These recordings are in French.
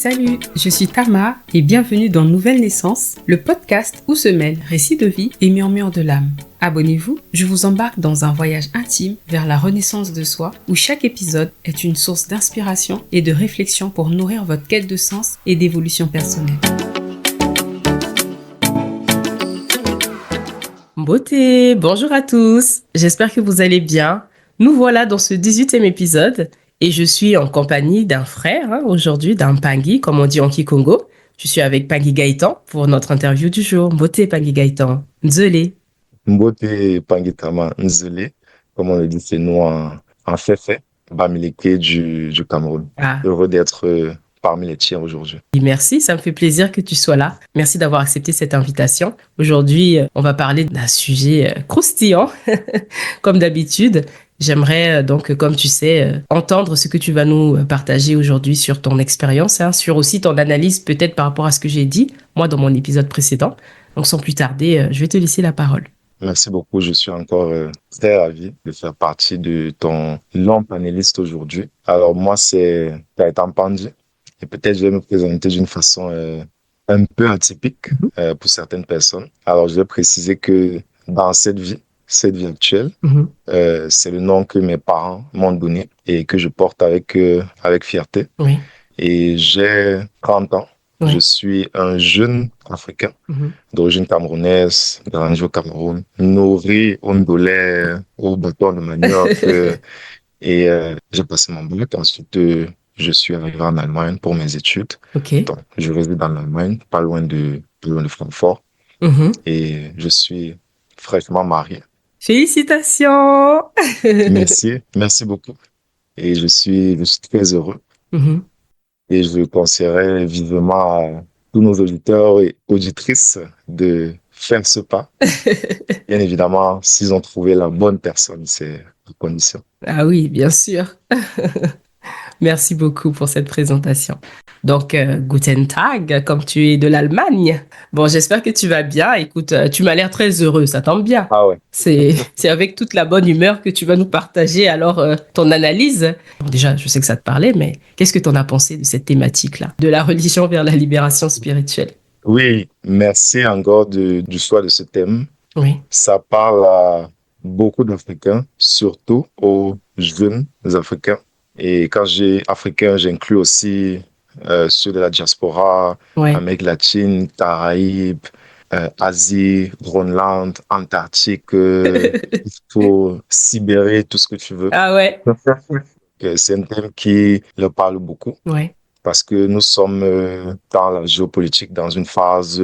Salut, je suis Tama et bienvenue dans Nouvelle Naissance, le podcast où se mêlent récits de vie et murmures de l'âme. Abonnez-vous, je vous embarque dans un voyage intime vers la renaissance de soi où chaque épisode est une source d'inspiration et de réflexion pour nourrir votre quête de sens et d'évolution personnelle. Beauté, bonjour à tous, j'espère que vous allez bien. Nous voilà dans ce 18e épisode et je suis en compagnie d'un frère, aujourd'hui d'un Pangui, comme on dit en Kikongo. Je suis avec Pangui Gaëtan pour notre interview du jour. Beauté Pangui Gaëtan, Nzele. Mbote Pangitama Nzele, comme on le dit, c'est nous en Féfé, Bamileke du Cameroun. Ah, Heureux d'être parmi les tiens aujourd'hui. merci, ça me fait plaisir que tu sois là. Merci d'avoir accepté cette invitation. Aujourd'hui, on va parler d'un sujet croustillant, comme d'habitude. J'aimerais donc, comme tu sais, entendre ce que tu vas nous partager aujourd'hui sur ton expérience, sur aussi ton analyse peut-être par rapport à ce que j'ai dit, moi, dans mon épisode précédent. Donc, sans plus tarder, je vais te laisser la parole. Merci beaucoup. Je suis encore très ravi de faire partie de ton long panéliste aujourd'hui. Alors, moi, c'est Gaëtan Pandji. Et peut-être je vais me présenter d'une façon un peu atypique pour certaines personnes. Alors, je vais préciser que dans cette vie actuelle, Mhm. c'est le nom que mes parents m'ont donné et que je porte avec fierté. Oui, Et j'ai 30 ans. Je oui. suis un jeune Africain Mhm. d'origine camerounaise, grandi au Cameroun, nourri au ndolé, au bâton de manioc. J'ai passé mon bac. Ensuite, je suis arrivé en Allemagne pour mes études. OK. Donc, je réside en Allemagne, pas loin de Francfort. Mhm. Et je suis fraîchement marié. Félicitations! Merci beaucoup. Et je suis très heureux. Mhm. Et je conseillerais vivement à tous nos auditeurs et auditrices de faire ce pas. Bien évidemment, s'ils ont trouvé la bonne personne, c'est la condition. Ah oui, bien sûr. Merci beaucoup pour cette présentation. Donc, Guten Tag, comme tu es de l'Allemagne. Bon, j'espère que tu vas bien. Écoute, tu m'as l'air très heureux, ça tombe bien. Ah ouais. C'est avec toute la bonne humeur que tu vas nous partager alors ton analyse. Bon, déjà, je sais que ça te parlait, mais qu'est-ce que tu en as pensé de cette thématique-là, de la religion vers la libération spirituelle? Oui, merci encore du choix de ce thème. Oui, Ça parle à beaucoup d'Africains, surtout aux jeunes Africains. Et quand j'ai Africain, j'inclus aussi ceux de la diaspora, ouais. Amérique latine, Caraïbes, Asie, Groenland, Antarctique, tout, Sibérie, tout ce que tu veux. Ah ouais, C'est un thème qui leur parle beaucoup ouais, parce que nous sommes dans la géopolitique, dans une phase,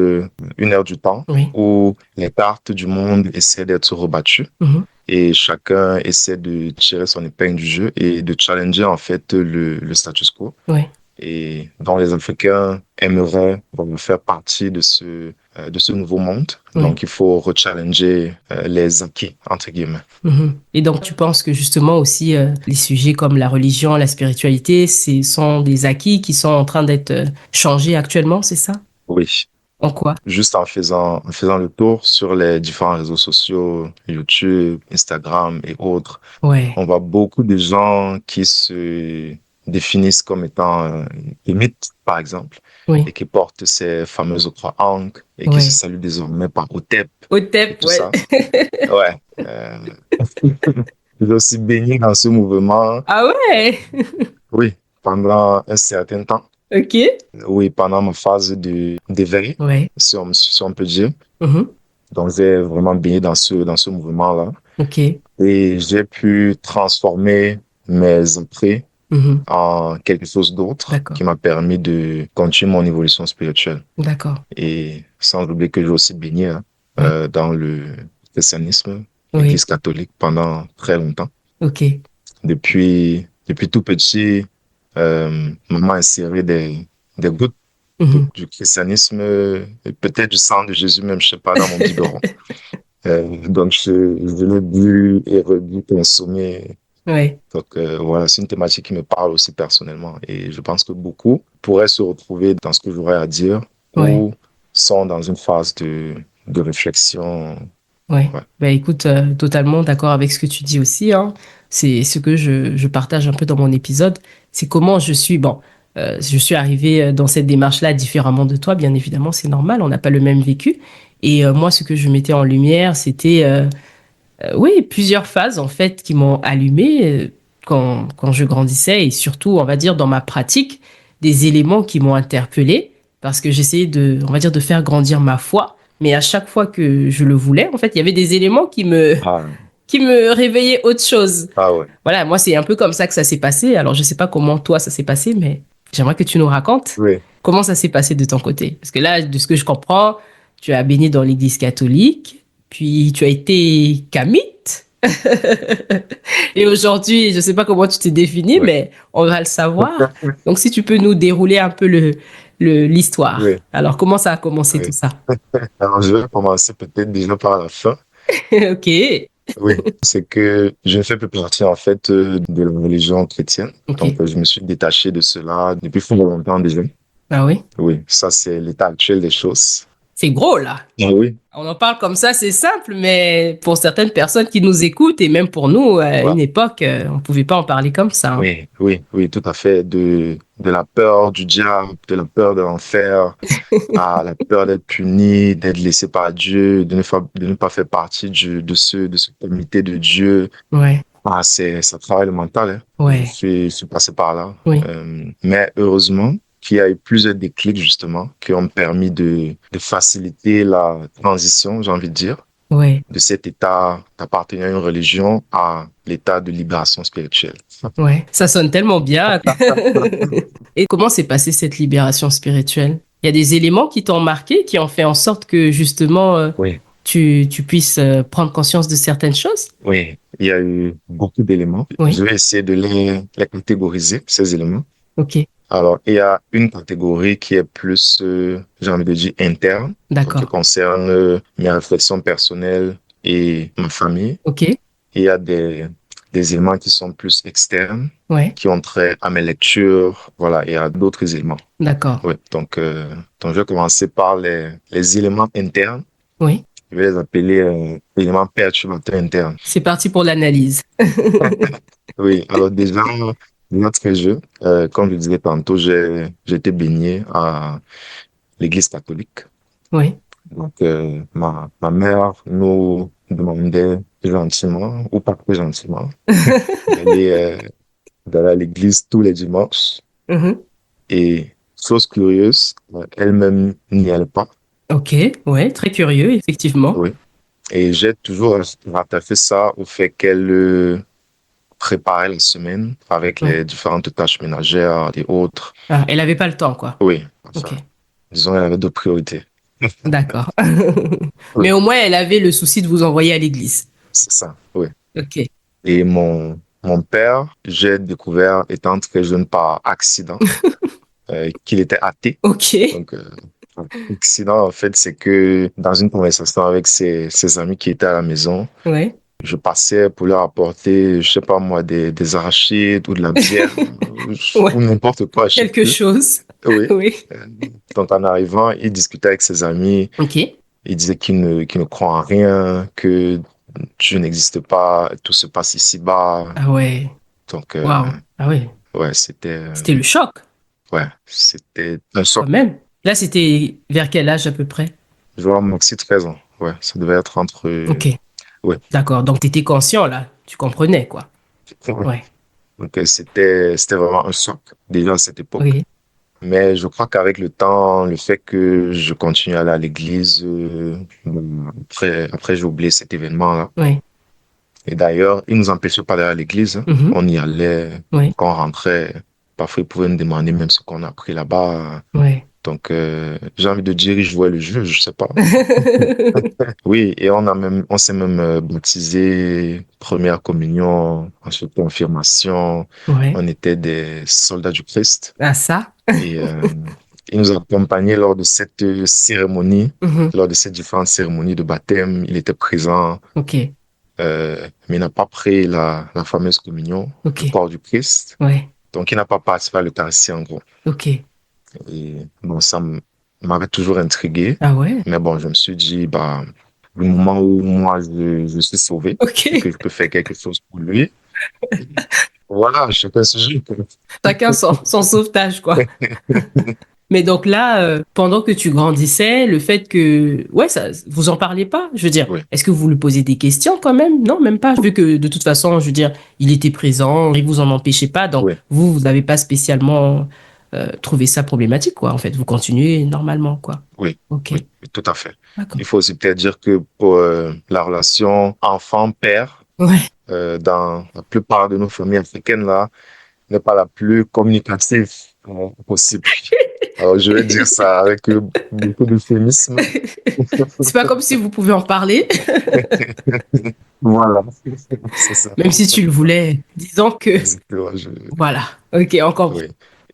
une ère du temps, oui. où les cartes du monde essaient d'être rebattues Mhm. et chacun essaie de tirer son épingle du jeu et de challenger en fait le status quo. Ouais. Et donc les Africains aimeraient faire partie de ce nouveau monde. Oui. Donc il faut rechallenger les acquis, entre guillemets. Mhm. Et donc, tu penses que justement aussi, les sujets comme la religion, la spiritualité, ce sont des acquis qui sont en train d'être changés actuellement, c'est ça? Oui. En quoi? Juste en faisant le tour sur les différents réseaux sociaux, YouTube, Instagram et autres, Ouais, on voit beaucoup de gens qui se définissent comme étant des mythes, par exemple, oui, et qui portent ces fameuses croix ankh et qui se ouais. saluent désormais par Otep et OTEP, tout ouais. ça. Ouais. J'ai aussi baigné dans ce mouvement, Ah ouais, oui, pendant un certain temps. ok. Oui, pendant ma phase d'éveil, Ouais. si on peut dire. Mhm. Donc, j'ai vraiment baigné dans ce mouvement-là. Ok. Et j'ai pu transformer mes entrées Mhm. en quelque chose d'autre D'accord, qui m'a permis de continuer mon évolution spirituelle. d'accord. Et sans oublier que j'ai aussi baigné Ouais. dans le christianisme, Oui, l'Église catholique pendant très longtemps. ok. Depuis tout petit, maman a inséré des gouttes Mhm. du christianisme, et peut-être du sang de Jésus même, je sais pas, dans mon biberon. Donc, je l'ai bu et rebu, consommé. Ouais. Donc, voilà, c'est une thématique qui me parle aussi personnellement. Et je pense que beaucoup pourraient se retrouver dans ce que j'aurais à dire Ouais. ou sont dans une phase de réflexion. Ouais. Ouais. Ben écoute, totalement d'accord avec ce que tu dis aussi, hein. C'est ce que je partage un peu dans mon épisode. C'est comment je suis. Bon, Je suis arrivée dans cette démarche-là différemment de toi, bien évidemment, c'est normal, on n'a pas le même vécu. Et moi, ce que je mettais en lumière, c'était, oui, plusieurs phases, en fait, qui m'ont allumée quand je grandissais et surtout, on va dire, dans ma pratique, des éléments qui m'ont interpellée parce que j'essayais de, on va dire, de faire grandir ma foi. Mais à chaque fois que je le voulais, en fait, il y avait des éléments Ah, qui me réveillaient autre chose. ah ouais. Voilà, moi, c'est un peu comme ça que ça s'est passé. Alors, je sais pas comment toi, ça s'est passé, mais j'aimerais que tu nous racontes Oui. comment ça s'est passé de ton côté. Parce que là, de ce que je comprends, tu as baigné dans l'église catholique, puis tu as été camite. Et aujourd'hui, je sais pas comment tu t'es défini, Oui. mais on va le savoir. Donc, si tu peux nous dérouler un peu l'histoire. Oui. Alors, comment ça a commencé tout Oui. ça? Alors, je vais commencer peut-être déjà par la fin. Ok, Oui, c'est que je ne fais plus partie en fait de la religion chrétienne. ok. Donc, je me suis détaché de cela depuis fort longtemps déjà. Ah oui, Oui, ça c'est l'état actuel des choses. c'est gros là. Ah oui, On en parle comme ça, c'est simple, mais pour certaines personnes qui nous écoutent et même pour nous, à ouais. une époque, on ne pouvait pas en parler comme ça, hein. Oui, oui, oui, tout à fait. De la peur du diable, de la peur de l'enfer, à la peur d'être puni, d'être laissé par Dieu, de ne pas faire partie de ce comité de Dieu. Ouais, Ah, ça travaille le mental, hein. ouais, Je suis passé par là. oui, Mais heureusement qu'il y a eu plusieurs déclics, justement, qui ont permis de faciliter la transition, j'ai envie de dire, ouais, de cet état d'appartenir à une religion à l'état de libération spirituelle. ouais. Ça sonne tellement bien. Et comment s'est passée cette libération spirituelle? Il y a des éléments qui t'ont marqué, qui ont fait en sorte que justement, Oui, tu puisses prendre conscience de certaines choses? oui, il y a eu beaucoup d'éléments. Oui, Je vais essayer de les catégoriser, ces éléments. ok, Alors, il y a une catégorie qui est plus, j'ai envie de dire, interne, donc qui d'accord, concerne mes réflexions personnelles et ma famille. ok, Il y a des éléments qui sont plus externes, ouais, qui ont trait à mes lectures. Voilà, il y a d'autres éléments. d'accord, Oui, donc je vais commencer par les éléments internes. oui. Je vais les appeler éléments perturbateurs internes. C'est parti pour l'analyse. Oui, alors déjà très jeune, comme je disais tantôt, j'ai été baigné à l'église catholique. Oui, Donc, ma mère nous demandait gentiment, ou pas très gentiment, d'aller d'aller à l'église tous les dimanches. mhm. Et chose curieuse, elle-même n'y allait pas. Ok, ouais, très curieux, effectivement. Oui. Et j'ai toujours rattaché ça au fait qu'elle préparait la semaine avec Ouais. les différentes tâches ménagères et autres. Ah, elle avait pas le temps, quoi. Oui, Ok, enfin, disons, elle avait d'autres priorités. d'accord. Oui, Mais au moins, elle avait le souci de vous envoyer à l'église. c'est ça, oui. Ok. Et mon père, j'ai découvert, étant très jeune par accident, qu'il était athée. Ok. Donc, l'accident, en fait, c'est que dans une conversation avec ses amis qui étaient à la maison, Ouais. je passais pour leur apporter, je sais pas moi, des arachides ou de la bière ou Ouais. n'importe quoi, je sais Quelque plus. chose. Oui. Oui. Euh, Donc, en arrivant, il discutait avec ses amis. Ok. Il disait qu'il ne croit en rien, que Dieu n'existe pas, tout se passe ici-bas. Ah ouais. Donc, Waouh. Ah ouais. ouais, C'était le choc, ouais, c'était un choc. quand même. Là, c'était vers quel âge à peu près? Je vois maxi 13 ans. Ouais, ça devait être entre, Ok. ouais. D'accord. Donc, tu étais conscient, là. Tu comprenais, quoi. Ouais. Donc, c'était vraiment un choc, déjà à cette époque. Oui. Mais je crois qu'avec le temps, le fait que je continue à aller à l'église, bon, après j'ai oublié cet événement-là. Oui. Et d'ailleurs, il nous empêchait pas d'aller à l'église, hein. Mhm. On y allait, Oui. quand on rentrait. Parfois, ils pouvaient nous demander même ce qu'on a appris là-bas. Oui. Donc, j'ai envie de dire, ils jouaient le jeu, je sais pas. Oui, et on s'est même baptisé, première communion, ensuite confirmation. Ouais. On était des soldats du Christ. Ah, ça? Et il nous a accompagnés lors de cette cérémonie, Mhm. lors de ces différentes cérémonies de baptême. Il était présent, Ok. mais il n'a pas pris la fameuse communion, Ok. le corps du Christ. Ouais. Donc, il n'a pas participé à l'Eucharistie, en gros. Ok. Et bon, m'avait toujours intrigué. Ah ouais? Mais bon, je me suis dit, bah, le moment où moi, je suis sauvé et Ok. que je peux faire quelque chose pour lui, Voilà, chacun se gère. Chacun son sauvetage, quoi. Mais donc là, pendant que tu grandissais, le fait que, ouais, ça, vous en parlez pas, je veux dire, Oui, est-ce que vous lui posez des questions quand même? Non, même pas, vu que de toute façon, je veux dire, il était présent, il vous en empêchez pas, donc oui, vous n'avez pas spécialement trouvé ça problématique, quoi, en fait. Vous continuez normalement, quoi. oui, Ok, oui, oui, tout à fait. d'accord. Il faut aussi peut-être dire que pour la relation enfant-père, Ouais. dans la plupart de nos familles africaines, là, n'est pas la plus communicative possible. Alors, je vais dire ça avec beaucoup d'euphémisme. C'est pas comme si vous pouvez en parler, Voilà, c'est ça. même si tu le voulais. Disons que, Exactement, voilà. Ok, encore, oui.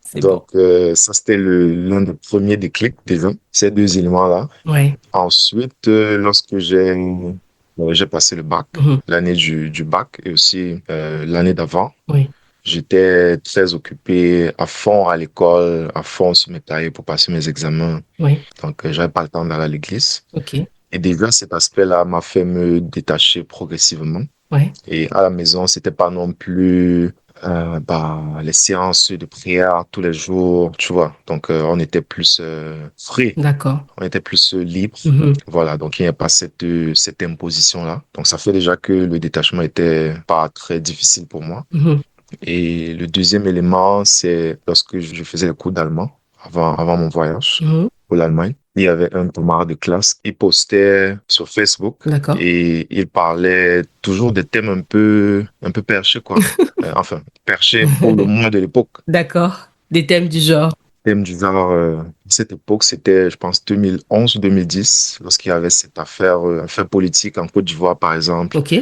c'est bon. Donc, ça, c'était l'un des premiers déclics, déjà, ces deux éléments-là. Ouais. Ensuite, lorsque j'ai passé le bac, Mhm. l'année du bac et aussi l'année d'avant, Oui, j'étais très occupé à fond à l'école, à fond sur mes cahiers pour passer mes examens. oui, Donc, j'avais pas le temps d'aller à l'église. ok. Et déjà, cet aspect-là m'a fait me détacher progressivement. Ouais, Et à la maison, c'était pas non plus les séances de prière tous les jours, tu vois. Donc, on était plus free, d'accord. on était plus libre. Mhm. Voilà, donc il n'y a pas cette imposition-là. Donc, ça fait déjà que le détachement était pas très difficile pour moi. Mhm. Et le deuxième élément, c'est lorsque je faisais le cours d'allemand, avant mon voyage Mhm. pour l'Allemagne. Il y avait un camarade de classe qui postait sur Facebook D'accord. et il parlait toujours des thèmes un peu perchés, quoi. Enfin, perchés pour le moins de l'époque. D'accord. Des thèmes du genre. Thème du genre, cette époque, c'était, je pense, 2011-2010, lorsqu'il y avait cette affaire politique en Côte d'Ivoire, par exemple, Ok.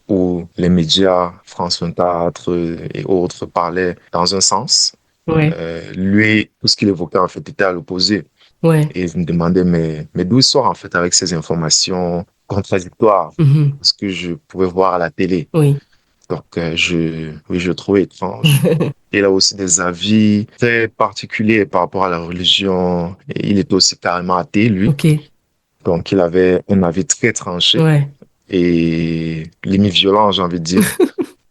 où les médias, France 24 et autres parlaient dans un sens. Ouais. Lui, tout ce qu'il évoquait, en fait, était à l'opposé. Ouais. Et je me demandais, mais d'où il sort, en fait, avec ces informations contradictoires, Mhm. ce que je pouvais voir à la télé. Oui. Donc, oui, je le trouvais étrange. Il a aussi des avis très particuliers par rapport à la religion. Et il était aussi carrément athée, lui. Ok. Donc, il avait un avis très tranché Ouais. et limite violent, j'ai envie de dire.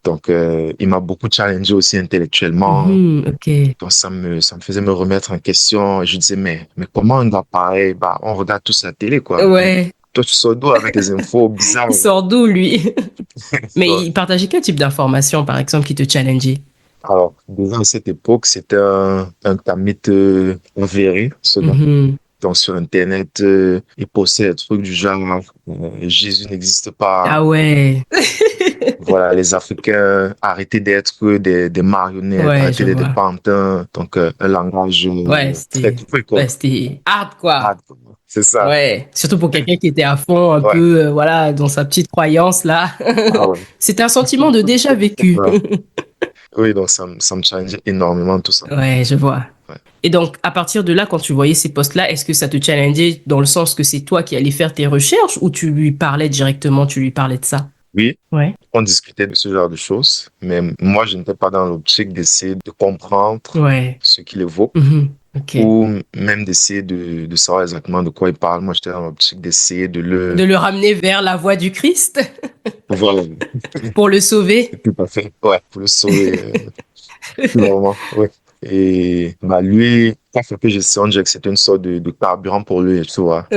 Donc, il m'a beaucoup challengé aussi intellectuellement. Mhm. Ok. Donc, ça me faisait me remettre en question. Et je disais, mais comment un gars pareil, bah, on regarde tous la télé, quoi. Ouais. Toi, tu sors d'où avec des infos bizarres? Il sort d'où, lui? Mais Ouais. il partageait quel type d'informations, par exemple, qui te challengeait? Alors, déjà à cette époque, c'était un tamit avéré, ce gars. Mhm. Donc, sur Internet, il postait des trucs du genre, Jésus n'existe Ah pas. ouais. Voilà, les Africains, arrêtez d'être des marionnettes, Ouais, je arrêtez d'être des vois. pantins. Donc, un langage Ouais, très c'était, cru, ouais, quoi. c'était hard, quoi. Ah, c'est ça. Ouais. Surtout pour quelqu'un qui était à fond, un Ouais. peu, voilà, dans sa petite croyance, là. Ah ouais. C'était un sentiment de déjà vécu. Ouais. Oui, donc ça me challengeait énormément tout ça. Ouais, je vois. Ouais. Et donc, à partir de là, quand tu voyais ces posts-là, est-ce que ça te challengeait dans le sens que c'est toi qui allais faire tes recherches ou tu lui parlais directement, tu lui parlais de ça? Oui, Ouais. on discutait de ce genre de choses, mais moi, je n'étais pas dans l'optique d'essayer de comprendre Ouais. ce qu'il évoque Mhm. Ok. ou même d'essayer de savoir exactement de quoi il parle. Moi, j'étais dans l'optique d'essayer de De le ramener vers la voie du Christ voilà, pour le sauver. tout à fait, ouais, pour le sauver, vraiment, ouais. Et bah, lui, ça fait que j'ai senti que c'était une sorte de carburant pour lui, tu vois.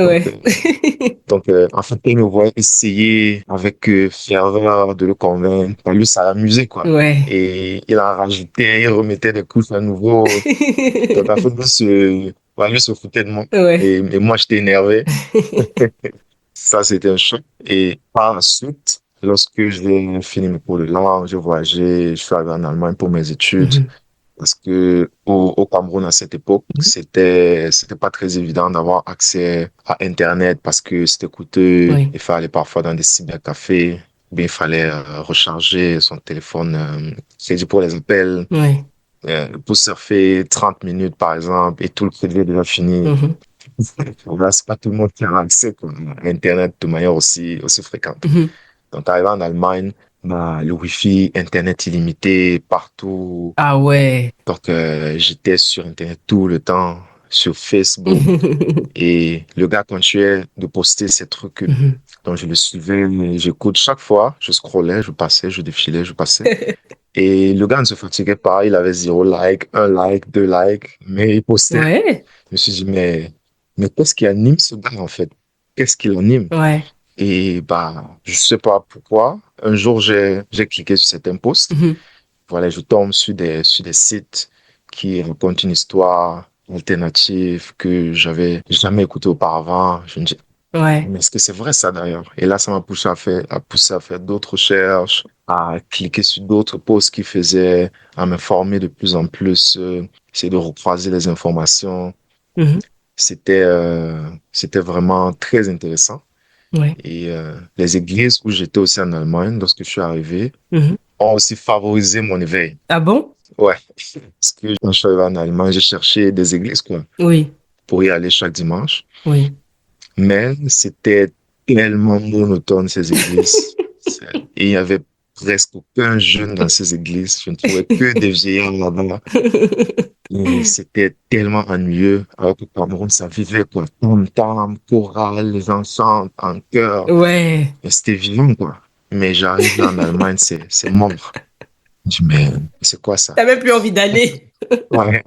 Donc, Ouais. en fait, il me voit essayer avec ferveur de le convaincre. Bah, lui, ça l'amusait, quoi. Ouais. Et il en rajoutait, il remettait des couches à nouveau. Donc, en fait, lui se foutait de moi. Ouais. Et moi, j'étais énervé. Ça, c'était un choc. Et par la suite, lorsque j'ai fini mes cours de langue, j'ai voyagé, je suis arrivé en Allemagne pour mes études. Mhm. Parce que au Cameroun, à cette époque, c'était pas très évident d'avoir accès à Internet parce que c'était coûteux. Oui. Il fallait parfois dans des cybercafés, ou bien il fallait recharger son téléphone, crédit pour les appels, Oui. pour surfer 30 minutes, par exemple, et tout le crédit est déjà fini. Mhm. Là, c'est pas tout le monde qui a accès, quoi, à Internet de manière aussi fréquente. Mhm. Donc, arrivé en Allemagne, bah, le Wi-Fi, Internet illimité partout. Ah ouais. Donc, j'étais sur Internet tout le temps, sur Facebook. Et le gars continuait de poster ces trucs. Mhm. Donc, je le suivais, j'écoute chaque fois. Je scrollais, je passais, je défilais, je passais. Et le gars ne se fatiguait pas, il avait 0 like, 1 like, 2 likes, mais il postait. Ouais. Je me suis dit, mais qu'est-ce qui anime ce gars, en fait? Qu'est-ce qui l'anime? Ouais. Et bah, je sais pas pourquoi. Un jour, j'ai cliqué sur certains posts. Mhm. Voilà, je tombe sur des sites qui racontent une histoire alternative que j'avais jamais écoutée auparavant. Je me dis, Ouais. mais est-ce que c'est vrai ça d'ailleurs? Et là, ça m'a poussé à faire d'autres recherches, à cliquer sur d'autres posts qui faisaient, à m'informer de plus en plus, essayer de recroiser les informations. Mhm. C'était vraiment très intéressant. Ouais. Et les églises où j'étais aussi en Allemagne, lorsque je suis arrivé, Mhm. ont aussi favorisé mon éveil. Ah bon? Ouais, parce que quand je suis arrivé en Allemagne, j'ai cherché des églises, quoi, Oui. pour y aller chaque dimanche. Oui. Mais c'était tellement monotone, ces églises. Et il y avait presque aucun jeune dans ces églises. Je ne trouvais que des vieillards là-bas. Et c'était tellement ennuyeux. Alors qu'au Cameroun, ça vivait, quoi. Tam-tam, chorale, les gens chantent en chœur. Ouais. Et c'était vivant, quoi. Mais j'arrive là en Allemagne, c'est mort. Je dis, mais c'est quoi ça? T'as même plus envie d'aller. Ouais.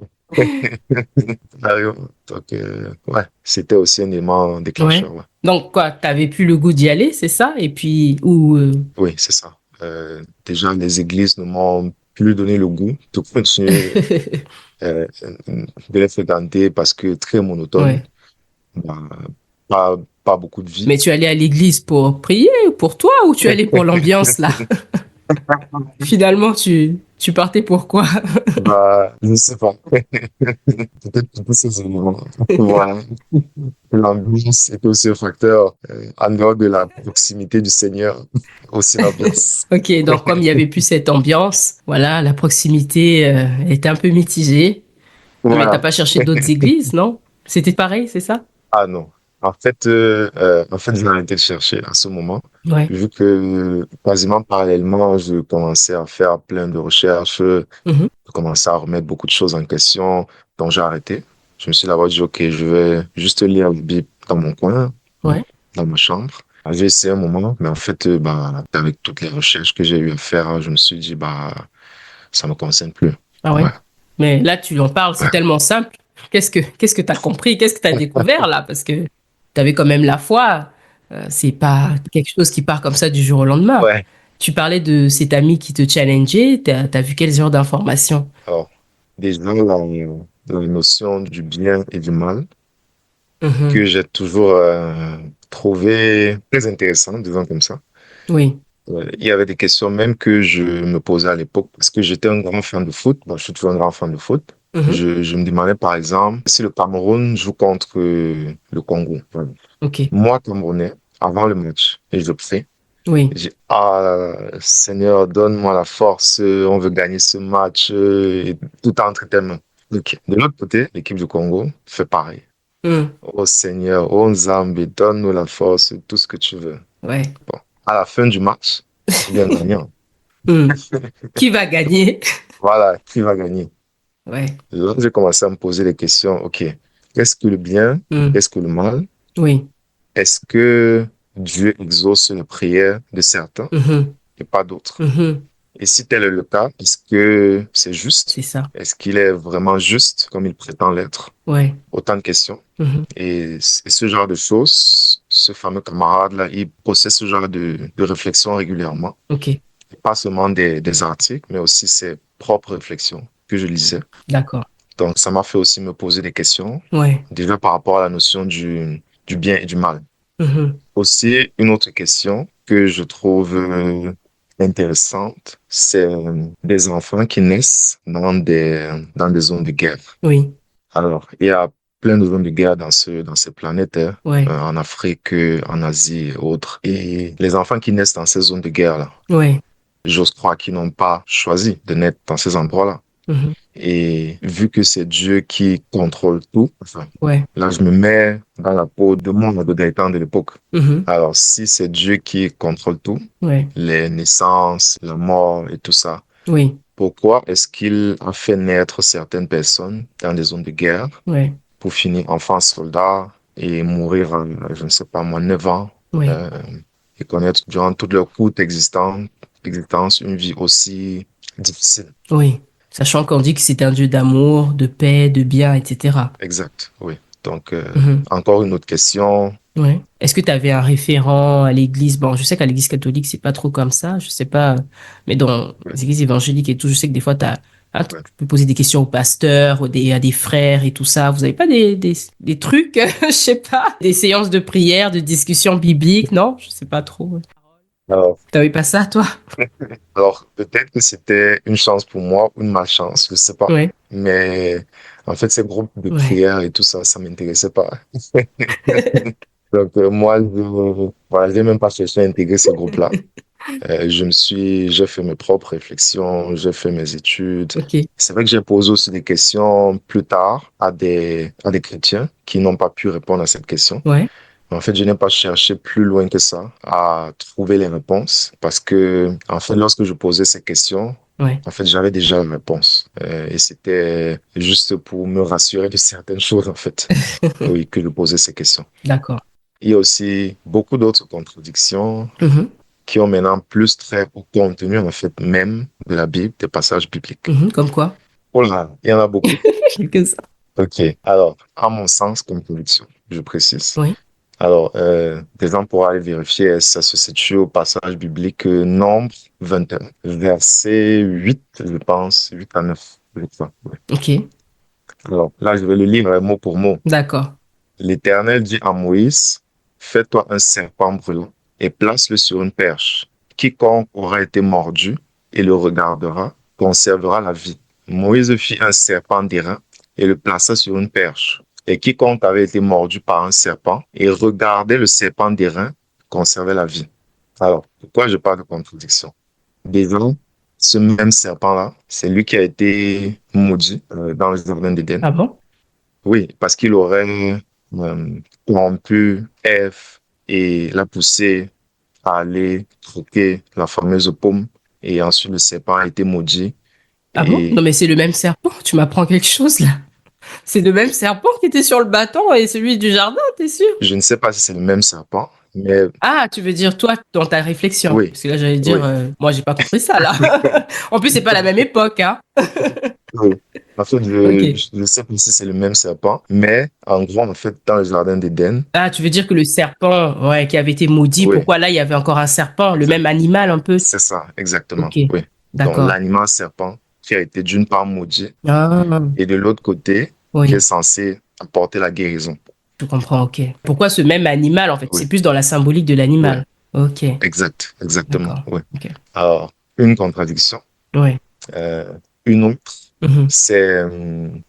Carrément. Donc, ouais, c'était aussi un élément Ouais. déclencheur, ouais. Donc quoi, t'avais plus le goût d'y aller, c'est ça? Et puis, ou... Oui, c'est ça. Déjà, les églises ne m'ont plus donné le goût de continuer euh, de les fréquenter parce que très monotone, Ouais. bah, pas, pas beaucoup de vie. Mais tu allais à l'église pour prier, pour toi, ou tu allais pour l'ambiance, là? Finalement, tu partais pour quoi? Bah, je sais pas. Peut-être pour tous ces éléments. Voilà. L'ambiance est aussi un facteur, en dehors de la proximité du Seigneur, aussi l'ambiance. Ok, donc comme il y avait plus cette ambiance, voilà, la proximité était un peu mitigée. Mais t'as Voilà. pas cherché d'autres églises, non? C'était pareil, c'est ça? Ah non. En fait, j'ai arrêté de chercher à ce moment, Ouais. vu que quasiment parallèlement, je commençais à faire plein de recherches, je Mhm. commençais à remettre beaucoup de choses en question, donc j'ai arrêté. Je me suis d'abord dit, OK, je vais juste lire la Bible dans mon coin, Ouais. dans ma chambre. J'ai essayé un moment, mais en fait, bah, avec toutes les recherches que j'ai eu à faire, je me suis dit, bah, ça me concerne plus. Ah Ouais. ouais. Mais là, tu en parles, c'est tellement simple. Qu'est-ce que t'as compris? Qu'est-ce que t'as découvert là? Parce que t'avais quand même la foi. C'est pas quelque chose qui part comme ça du jour au lendemain. Ouais. Tu parlais de cet ami qui te challengeait. T'as vu quel genre d'informations? Alors, déjà, la notion du bien et du mal, que Mhm. j'ai toujours trouvé très intéressant, disons comme ça. Oui. Il y avait des questions même que je me posais à l'époque parce que j'étais un grand fan de foot. Bon, je suis toujours un grand fan de foot. Mhm. Je me demandais par exemple si le Cameroun joue contre le Congo. Voilà. Ok. Moi, Camerounais, avant le match, et je prie, Oui. j'ai Ah Seigneur, donne-moi la force, on veut gagner ce match, et tout entre tes mains. Ok. De l'autre côté, l'équipe du Congo fait pareil. Mhm. Oh Seigneur, oh Nzambe, donne-nous la force, tout ce que tu veux. Ouais. Bon, à la fin du match, qui vient gagnant? Mhm. Qui va gagner? Voilà, qui va gagner? Ouais. Là, j'ai commencé à me poser les questions. OK, qu'est-ce que le bien? Mhm. Qu'est-ce que le mal? Oui. Est-ce que Dieu exauce les prières de certains Mhm. et pas d'autres? Mhm. Et si tel est le cas, est-ce que c'est juste? C'est ça. Est-ce qu'il est vraiment juste comme il prétend l'être? Ouais. Autant de questions. Mhm. Et ce genre de choses, ce fameux camarade-là, il possède ce genre de réflexion régulièrement. Ok. Pas seulement des articles, mais aussi ses propres réflexions que je lisais. D'accord. Donc, ça m'a fait aussi me poser des questions, Ouais. déjà par rapport à la notion du bien et du mal. Mhm. Aussi, une autre question que je trouve intéressante, c'est des enfants qui naissent dans des zones de guerre. Oui. Alors, il y a plein de zones de guerre dans ces planètes, hein, Ouais. en Afrique, en Asie et autres. Et les enfants qui naissent dans ces zones de guerre-là, Ouais. j'ose croire qu'ils n'ont pas choisi de naître dans ces endroits-là. Mhm. Et vu que c'est Dieu qui contrôle tout, enfin, Ouais. là, je me mets dans la peau de mon ado Gaëtan de l'époque. Mhm. Alors, si c'est Dieu qui contrôle tout, Ouais. les naissances, la mort et tout ça, Oui. pourquoi est-ce qu'il a fait naître certaines personnes dans des zones de guerre Ouais. pour finir enfant soldat et mourir à, je ne sais pas moi, 9 ans, Oui. euh, et connaître durant toute leur courte existence une vie aussi difficile. Oui. Sachant qu'on dit que c'est un Dieu d'amour, de paix, de bien, etc. Exact, oui. Donc, Mhm. encore une autre question. Ouais. Est-ce que tu avais un référent à l'église? Bon, je sais qu'à l'église catholique, c'est pas trop comme ça, je sais pas, mais dans Ouais, les églises évangéliques et tout, je sais que des fois, tu ouais. peux poser des questions au pasteur, à des frères et tout ça. Vous avez pas des trucs, je sais pas, des séances de prière, de discussion biblique, non? Je sais pas trop. Alors, T'avais pas ça, toi? alors, peut-être que c'était une chance pour moi ou une malchance, je sais pas. Ouais, Mais en fait, ces groupes de ouais. prière et tout ça, ça m'intéressait pas. Donc, moi, voilà, j'ai même pas cherché à intégrer ces groupes-là. J'ai fait mes propres réflexions, j'ai fait mes études. Ok. C'est vrai que j'ai posé aussi des questions plus tard à des chrétiens qui n'ont pas pu répondre à cette question. Ouais, En fait, je n'ai pas cherché plus loin que ça à trouver les réponses parce que, en fait, lorsque je posais ces questions, ouais. en fait, j'avais déjà une réponse. Et c'était juste pour me rassurer de certaines choses, en fait. Oui, que je posais ces questions. D'accord. Il y a aussi beaucoup d'autres contradictions Mhm. qui ont maintenant plus trait au contenu, en fait, même de la Bible, des passages bibliques. Mhm. Comme quoi? Oh là, il y en a beaucoup. Que ça. OK. Alors, à mon sens, comme conviction, je précise. Oui. Alors, déjà, pour aller vérifier, ça se situe au passage biblique Nombre 21, verset 8, je pense, 8 à 9, je crois. Ouais. Ok. Alors, là, je vais le lire mot pour mot. D'accord. L'Éternel dit à Moïse, fais-toi un serpent brûlant et place-le sur une perche. Quiconque aura été mordu et le regardera conservera la vie. Moïse fit un serpent d'airain et le plaça sur une perche. Et quiconque avait été mordu par un serpent et regardait le serpent d'airain conservait la vie. Alors, pourquoi je parle de contradiction? Déjà, ce même serpent-là, c'est lui qui a été maudit dans le jardin d'Éden. Ah bon? Oui, parce qu'il aurait corrompu Ève et l'a poussé à aller troquer la fameuse pomme. Et ensuite, le serpent a été maudit. Ah bon? Non, Et mais c'est le même serpent. Tu m'apprends quelque chose là. C'est le même serpent qui était sur le bâton et celui du jardin, t'es sûr? je ne sais pas si c'est le même serpent, mais Ah, tu veux dire toi dans ta réflexion. oui, Parce que là, j'allais dire, oui, moi, j'ai pas compris ça là. En plus, c'est pas la même époque, hein. oui. En fait, Ok. je ne sais pas si c'est le même serpent, mais en gros, en fait, dans le jardin d'Éden, Ah, tu veux dire que le serpent, ouais, qui avait été maudit, oui, pourquoi là, il y avait encore un serpent, le c'est même animal un peu? c'est ça, exactement, Ok. oui. Donc, D'accord. l'animal serpent qui a été d'une part maudit Ah, et de l'autre côté, qui est oui. censé apporter la guérison. Je comprends, ok. Pourquoi ce même animal, en fait? C'est Oui, plus dans la symbolique de oui, l'animal. Ok. exactement, D'accord. oui. Ok. Alors, une contradiction. Ouais. Euh, une autre, Mhm. c'est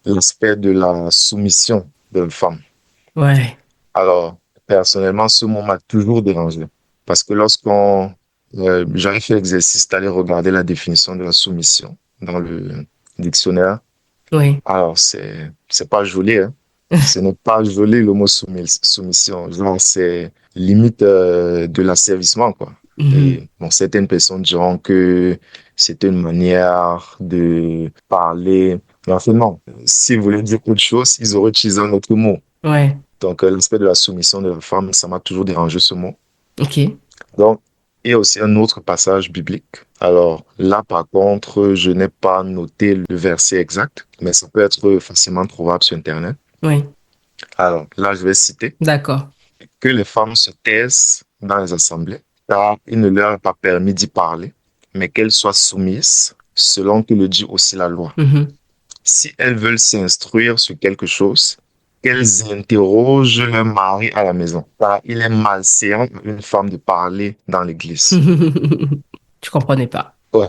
l'aspect de la soumission de la femme. Ouais. Alors, personnellement, ce mot m'a toujours dérangé. Parce que j'avais fait l'exercice d'aller regarder la définition de la soumission dans le dictionnaire. Ouais. Alors, c'est pas joli, hein. Ce n'est pas joli le mot soumission. Genre, c'est limite de l'asservissement, quoi. Mhm. Et bon, certaines personnes diront que c'était une manière de parler. Mais en fait, non. S'ils voulaient dire autre chose, ils auraient utilisé un autre mot. Ouais. Donc, l'aspect de la soumission de la femme, ça m'a toujours dérangé ce mot. Ok. Donc, il y a aussi un autre passage biblique. Alors là, par contre, je n'ai pas noté le verset exact, mais ça peut être facilement trouvable sur Internet. Ouais. Alors là, je vais citer D'accord. que les femmes se taisent dans les assemblées, car il ne leur est pas permis d'y parler, mais qu'elles soient soumises, selon que le dit aussi la loi. Mhm. Si elles veulent s'instruire sur quelque chose, qu'elles interrogent leur mari à la maison, car il est malséant à une femme de parler dans l'église. Tu comprenais pas. Ouais.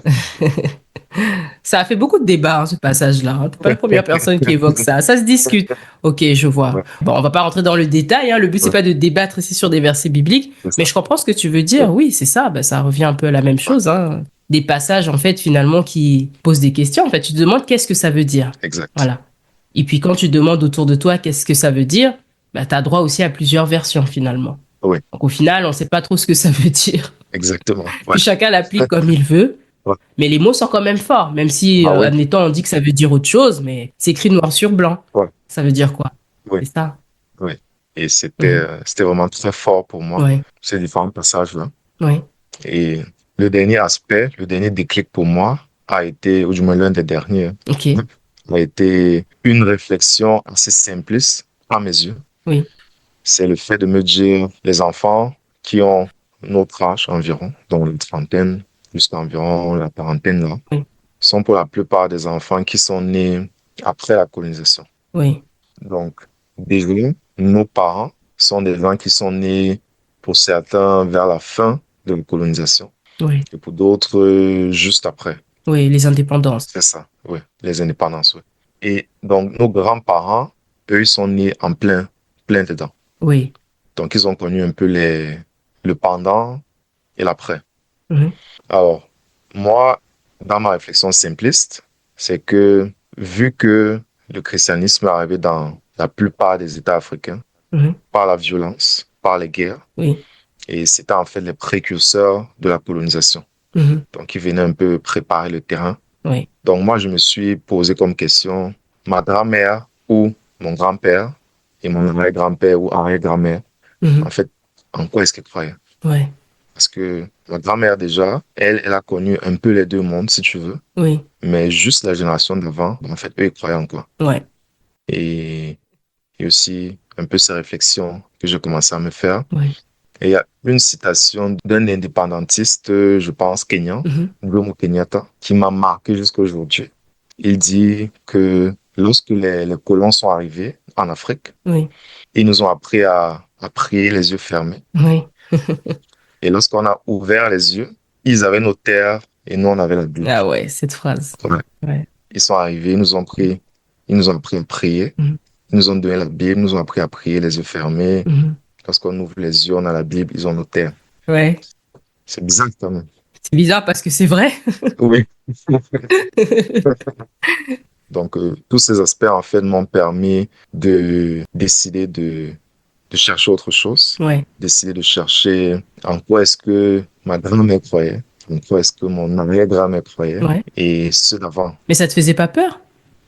Ça a fait beaucoup de débats, hein, ce passage-là, hein. T'es pas la première personne qui évoque ça. Ça se discute. Ok, je vois. Ouais, Bon, on va pas rentrer dans le détail, hein. Le but, c'est ouais, pas de débattre ici sur des versets bibliques, c'est mais ça. je comprends ce que tu veux Ouais, dire. Oui, c'est ça. Ben, ça revient un peu à la même ouais, chose, hein. Des passages, en fait, finalement, qui posent des questions. En fait, tu te demandes qu'est-ce que ça veut dire. exact. Voilà. Et puis, quand tu demandes autour de toi qu'est-ce que ça veut dire, ben, tu as droit aussi à plusieurs versions, finalement. Oui, Donc, au final, on sait pas trop ce que ça veut dire. exactement. Ouais, Puis, chacun l'applique comme il veut. ouais. Mais les mots sont quand même forts, même si, Ah oui, admettons, on dit que ça veut dire autre chose, mais c'est écrit noir sur blanc. ouais, Ça veut dire quoi? oui, C'est ça. oui. Et Mhm. c'était vraiment très fort pour moi, Ouais, ces différents passages-là. ouais. Et le dernier aspect, le dernier déclic pour moi, a été, ou du moins l'un des derniers, Ok. a été une réflexion assez simpliste à mes yeux. Oui. C'est le fait de me dire les enfants qui ont notre âge environ, donc la trentaine jusqu'à environ la quarantaine là, Oui. sont pour la plupart des enfants qui sont nés après la colonisation. Oui. Donc, déjà, nos parents sont des gens qui sont nés, pour certains, vers la fin de la colonisation Oui. et pour d'autres, juste après. Oui. Les indépendances. C'est ça, oui, les indépendances, oui. Et donc, nos grands-parents, eux, ils sont nés en plein dedans. Oui. Donc, ils ont connu un peu le pendant et l'après. Mhm. Alors, moi, dans ma réflexion simpliste, c'est que vu que le christianisme est arrivé dans la plupart des États africains Mhm. par la violence, par les guerres, Oui. et c'était en fait les précurseurs de la colonisation. Mhm. Donc, ils venaient un peu préparer le terrain. Oui. Donc, moi, je me suis posé comme question, ma grand-mère ou mon grand-père et mon arrière-grand-père ou arrière-grand-mère, en Mhm. fait, en quoi est-ce qu'ils croyaient? Oui. Parce que ma grand-mère, déjà, elle a connu un peu les deux mondes, si tu veux. Oui. Mais juste la génération d'avant, en fait, eux, ils croyaient en quoi? Ouais. Et, et aussi, un peu ces réflexions que j'ai commencé à me faire. Oui. Et il y a une citation d'un indépendantiste, je pense, kenyan, Mhm. Jomo Kenyatta, qui m'a marqué jusqu'à aujourd'hui. Il dit que lorsque les colons sont arrivés en Afrique, Oui. ils nous ont appris à prier les yeux fermés. Oui. Et lorsqu'on a ouvert les yeux, ils avaient nos terres et nous, on avait la Bible. Ah ouais, cette phrase. Ouais. Ouais. Ils sont arrivés, ils nous ont appris à prier, Mhm. ils nous ont donné la Bible, ils nous ont appris à prier les yeux fermés. Mhm. Lorsqu'on ouvre les yeux, on a la Bible, ils ont nos terres. Ouais. C'est bizarre quand même. C'est bizarre parce que c'est vrai. Oui. Donc, tous ces aspects, en fait, m'ont permis de décider de chercher autre chose, Ouais. décider de chercher en quoi est-ce que ma grand-mère croyait, en quoi est-ce que mon arrière-grand-mère croyait, Ouais. et ceux d'avant. Mais ça te faisait pas peur?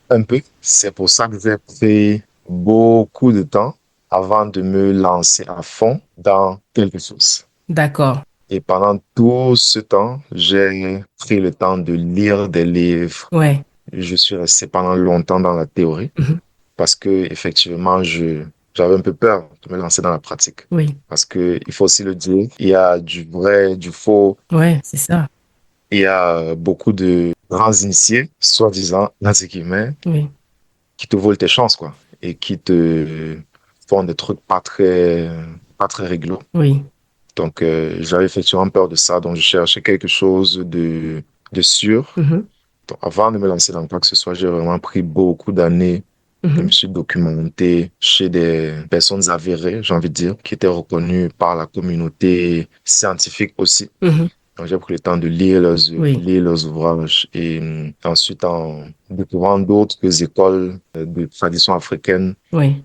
Un peu. C'est pour ça que j'ai pris beaucoup de temps avant de me lancer à fond dans quelque chose. D'accord. Et pendant tout ce temps, j'ai pris le temps de lire des livres. Ouais. Je suis resté pendant longtemps dans la théorie Mhm. parce que effectivement, j'avais un peu peur de me lancer dans la pratique. Oui. Parce que il faut aussi le dire, il y a du vrai, du faux, Ouais, c'est ça. il y a beaucoup de grands initiés, soi-disant, dans ce guillemets, Oui. qui te volent tes chances, quoi, et qui te font des trucs pas très rigolos. Oui. Donc, j'avais effectivement peur de ça, donc je cherchais quelque chose de sûr. Mhm. Donc, avant de me lancer dans quoi que ce soit, j'ai vraiment pris beaucoup d'années. Je me Mhm. suis documenté chez des personnes avérées, j'ai envie de dire, qui étaient reconnues par la communauté scientifique aussi. Mhm. Donc, j'ai pris le temps de lire leurs œuvres, Oui. lire leurs ouvrages et ensuite en découvrant d'autres écoles de tradition africaine, Oui.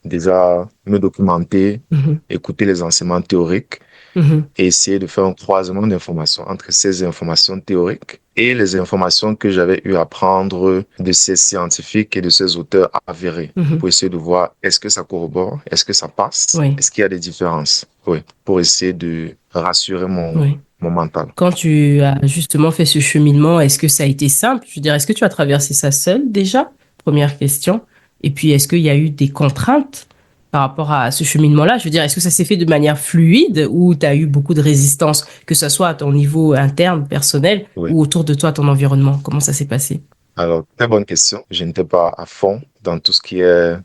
déjà me documenter, Mhm. écouter les enseignements théoriques Mhm. et essayer de faire un croisement d'informations entre ces informations théoriques et les informations que j'avais eu à prendre de ces scientifiques et de ces auteurs avérés Mhm. pour essayer de voir est-ce que ça corrobore, est-ce que ça passe, Oui. est-ce qu'il y a des différences. Oui, pour essayer de rassurer Oui. mon mental. Quand tu as justement fait ce cheminement, est-ce que ça a été simple? Je veux dire, est-ce que tu as traversé ça seul déjà? Première question. Et puis, est-ce qu'il y a eu des contraintes par rapport à ce cheminement-là? Je veux dire, est-ce que ça s'est fait de manière fluide ou tu as eu beaucoup de résistance, que ce soit à ton niveau interne, personnel Oui. ou autour de toi, ton environnement? Comment ça s'est passé? Alors, très bonne question. Je n'étais pas à fond dans tout ce qui est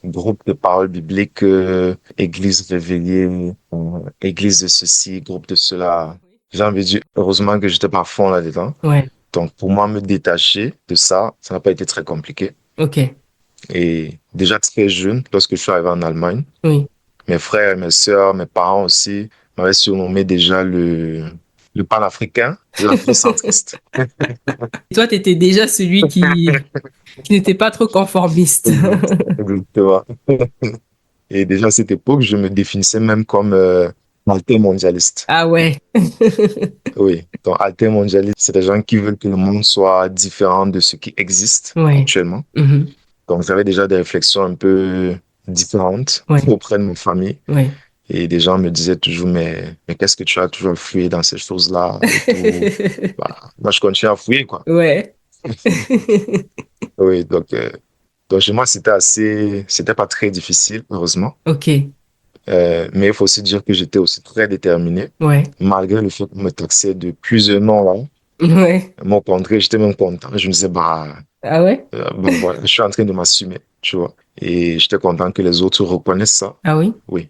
groupe de parole biblique, église réveillée, église de ceci, groupe de cela. J'ai envie de dire, heureusement que j'étais pas à fond là-dedans. Ouais. Donc, pour moi, me détacher de ça, ça n'a pas été très compliqué. Ok. Et déjà très jeune, lorsque je suis arrivé en Allemagne, Oui. mes frères et mes sœurs, mes parents aussi, m'avaient surnommé déjà le panafricain, l'afrocentriste. Et toi, tu étais déjà celui qui n'était pas trop conformiste. Exactement. Et déjà à cette époque, je me définissais même comme altermondialiste. Ah ouais. Oui, donc altermondialiste, c'est des gens qui veulent que le monde soit différent de ce qui existe Ouais. actuellement. Mhm. Donc j'avais déjà des réflexions un peu différentes Ouais. auprès de ma famille. Ouais. Et des gens me disaient toujours, mais qu'est-ce que tu as toujours fouillé dans ces choses-là et tout. Bah, moi, je continue à fouiller, quoi. Ouais. Oui, donc chez moi, c'était pas très difficile, heureusement. Ok. Mais il faut aussi dire que j'étais aussi très déterminé, Ouais. malgré le fait qu'on me taxait de plusieurs noms là. Ouais. Mon contraire, j'étais même content. Je me disais, Ah ouais? bon, voilà, je suis en train de m'assumer, tu vois. Et j'étais content que les autres reconnaissent ça. Ah oui? Oui,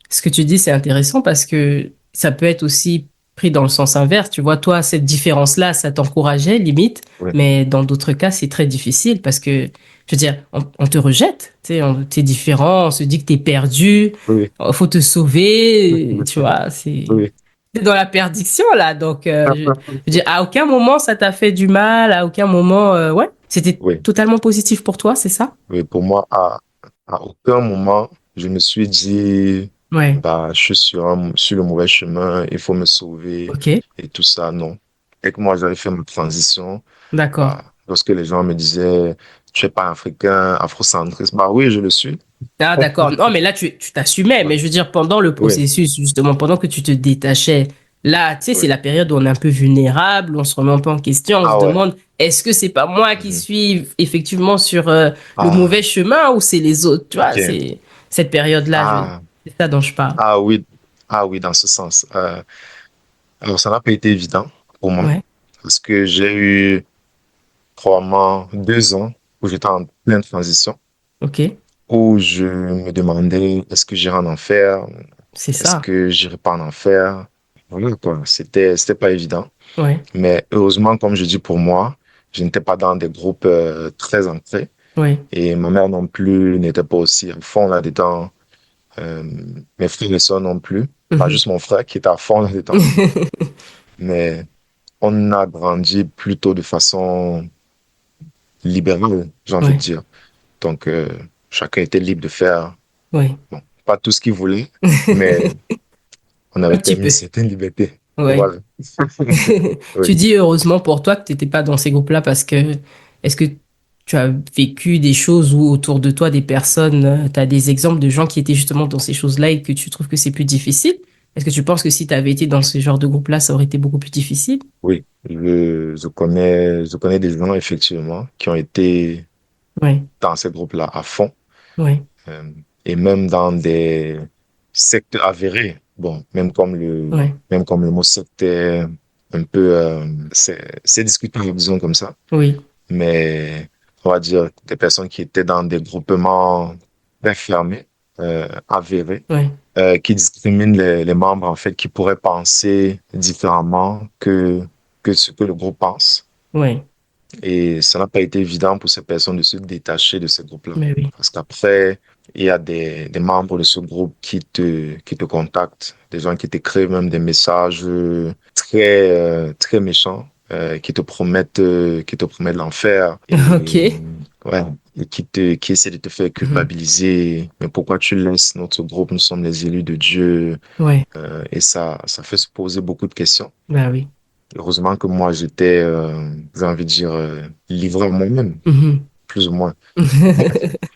Ce que tu dis, c'est intéressant parce que ça peut être aussi pris dans le sens inverse. Tu vois, toi, cette différence-là, ça t'encourageait, limite, oui, mais dans d'autres cas, c'est très difficile parce que, je veux dire, on te rejette. Tu sais, t'es différent, on se dit que t'es perdu, oui, faut te sauver, tu vois, oui. c'est dans la perdition, là. Donc, je veux dire, à aucun moment, ça t'a fait du mal, à aucun moment, ouais, c'était Oui, totalement positif pour toi, c'est ça? oui. Pour moi, à aucun moment, je me suis dit, Ouais, je suis sur le mauvais chemin, il faut me sauver ok, et tout ça. Non. Dès que moi, j'avais fait ma transition, d'accord. lorsque les gens me disaient, tu es pas africain, afrocentriste, oui, je le suis. Ah, d'accord. Non, mais là, tu t'assumais. Ouais. Mais je veux dire, pendant le Oui, processus, justement, pendant que tu te détachais, là, tu sais, c'est oui. la période où on est un peu vulnérable, on se remet un peu en question, on se Ah ouais. demande, est-ce que c'est pas moi qui Mhm. suis effectivement sur le Ah, mauvais chemin ou c'est les autres? Tu vois, ok. c'est cette période-là, Ah, c'est ça dont je parle. ah oui. Ah oui, dans ce sens. Alors, ça n'a pas été évident pour moi Ouais, parce que j'ai eu probablement 2 ans où j'étais en pleine transition, ok, où je me demandais est-ce que j'irai en enfer, c'est est-ce ça. que j'irai pas en enfer. Voilà quoi, c'était pas évident. Ouais, Mais heureusement, comme je dis pour moi, je n'étais pas dans des groupes très ancrés ouais. et ma mère non plus n'était pas aussi à fond là-dedans. Euh, Mes frères et sœurs non plus, pas Mhm. juste mon frère qui était à fond là-dedans. Mais on a grandi plutôt de façon libérale, j'ai envie de Ouais, dire. Donc, chacun était libre de faire, ouais. bon, pas tout ce qu'il voulait, mais on Un avait quand petit même une peu. certaine liberté. Ouais. Voilà. Tu Oui, dis heureusement pour toi que tu n'étais pas dans ces groupes-là parce que est-ce que tu as vécu des choses où autour de toi des personnes, tu as des exemples de gens qui étaient justement dans ces choses-là et que tu trouves que c'est plus difficile? Est-ce que tu penses que si tu avais été dans ce genre de groupe-là, ça aurait été beaucoup plus difficile? oui. Je connais des gens, effectivement, qui ont été Ouais, dans ces groupes-là à fond, ouais, euh, et même dans des sectes avérés. Bon, ouais, même comme le mot secte est un peu, c'est discutable, disons comme ça. oui, Mais on va dire des personnes qui étaient dans des groupements très fermés, avérés, ouais, qui discriminent les membres, en fait, qui pourraient penser différemment que ce que le groupe pense. ouais, Et ça n'a pas été évident pour ces personnes de se détacher de ce groupe-là. mais oui. Parce qu'après, il y a des membres de ce groupe qui te contactent, des gens qui t'écrivent même des messages très méchants, qui te promettent l'enfer Ok. et, ouais, et qui essaient de te faire Mhm. culpabiliser. Mais pourquoi tu laisses notre groupe? Nous sommes les élus de Dieu. Ouais, Et ça fait se poser beaucoup de questions. bah oui. Heureusement que moi, j'étais, j'ai envie de dire, livré à moi-même, Mhm. plus ou moins.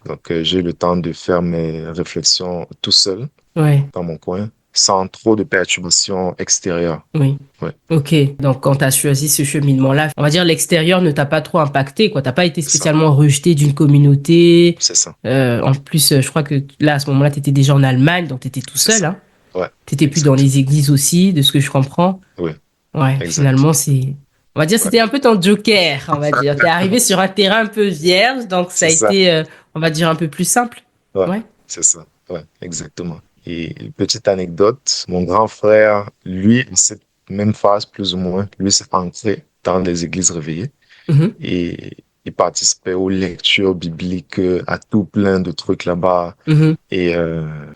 Donc, j'ai eu le temps de faire mes réflexions tout seul, Ouais, dans mon coin, sans trop de perturbations extérieures. oui. Ouais, Ok, donc quand tu as choisi ce cheminement-là, on va dire l'extérieur ne t'a pas trop impacté, quoi. T'as pas été c'est ça. spécialement rejeté d'une communauté. C'est ça. En plus, je crois que là, à ce moment-là, tu étais déjà en Allemagne, donc tu étais tout C'est seul, ça. hein. Ouais, T'étais plus dans exact. les églises aussi, de ce que je comprends. Oui, Ouais, exact. finalement, c'est... On va dire Ouais. c'était un peu ton joker, on va dire. T'es arrivé sur un terrain un peu vierge, donc ça a C'est ça. été, on va dire, un peu plus simple. Ouais, Ouais. c'est ça. Ouais, exactement. Et une petite anecdote, mon grand frère, lui, à cette même phase, plus ou moins, lui s'est ancré dans les églises réveillées. Mhm. Et il participait aux lectures bibliques, à tout plein de trucs là-bas. Mhm. Et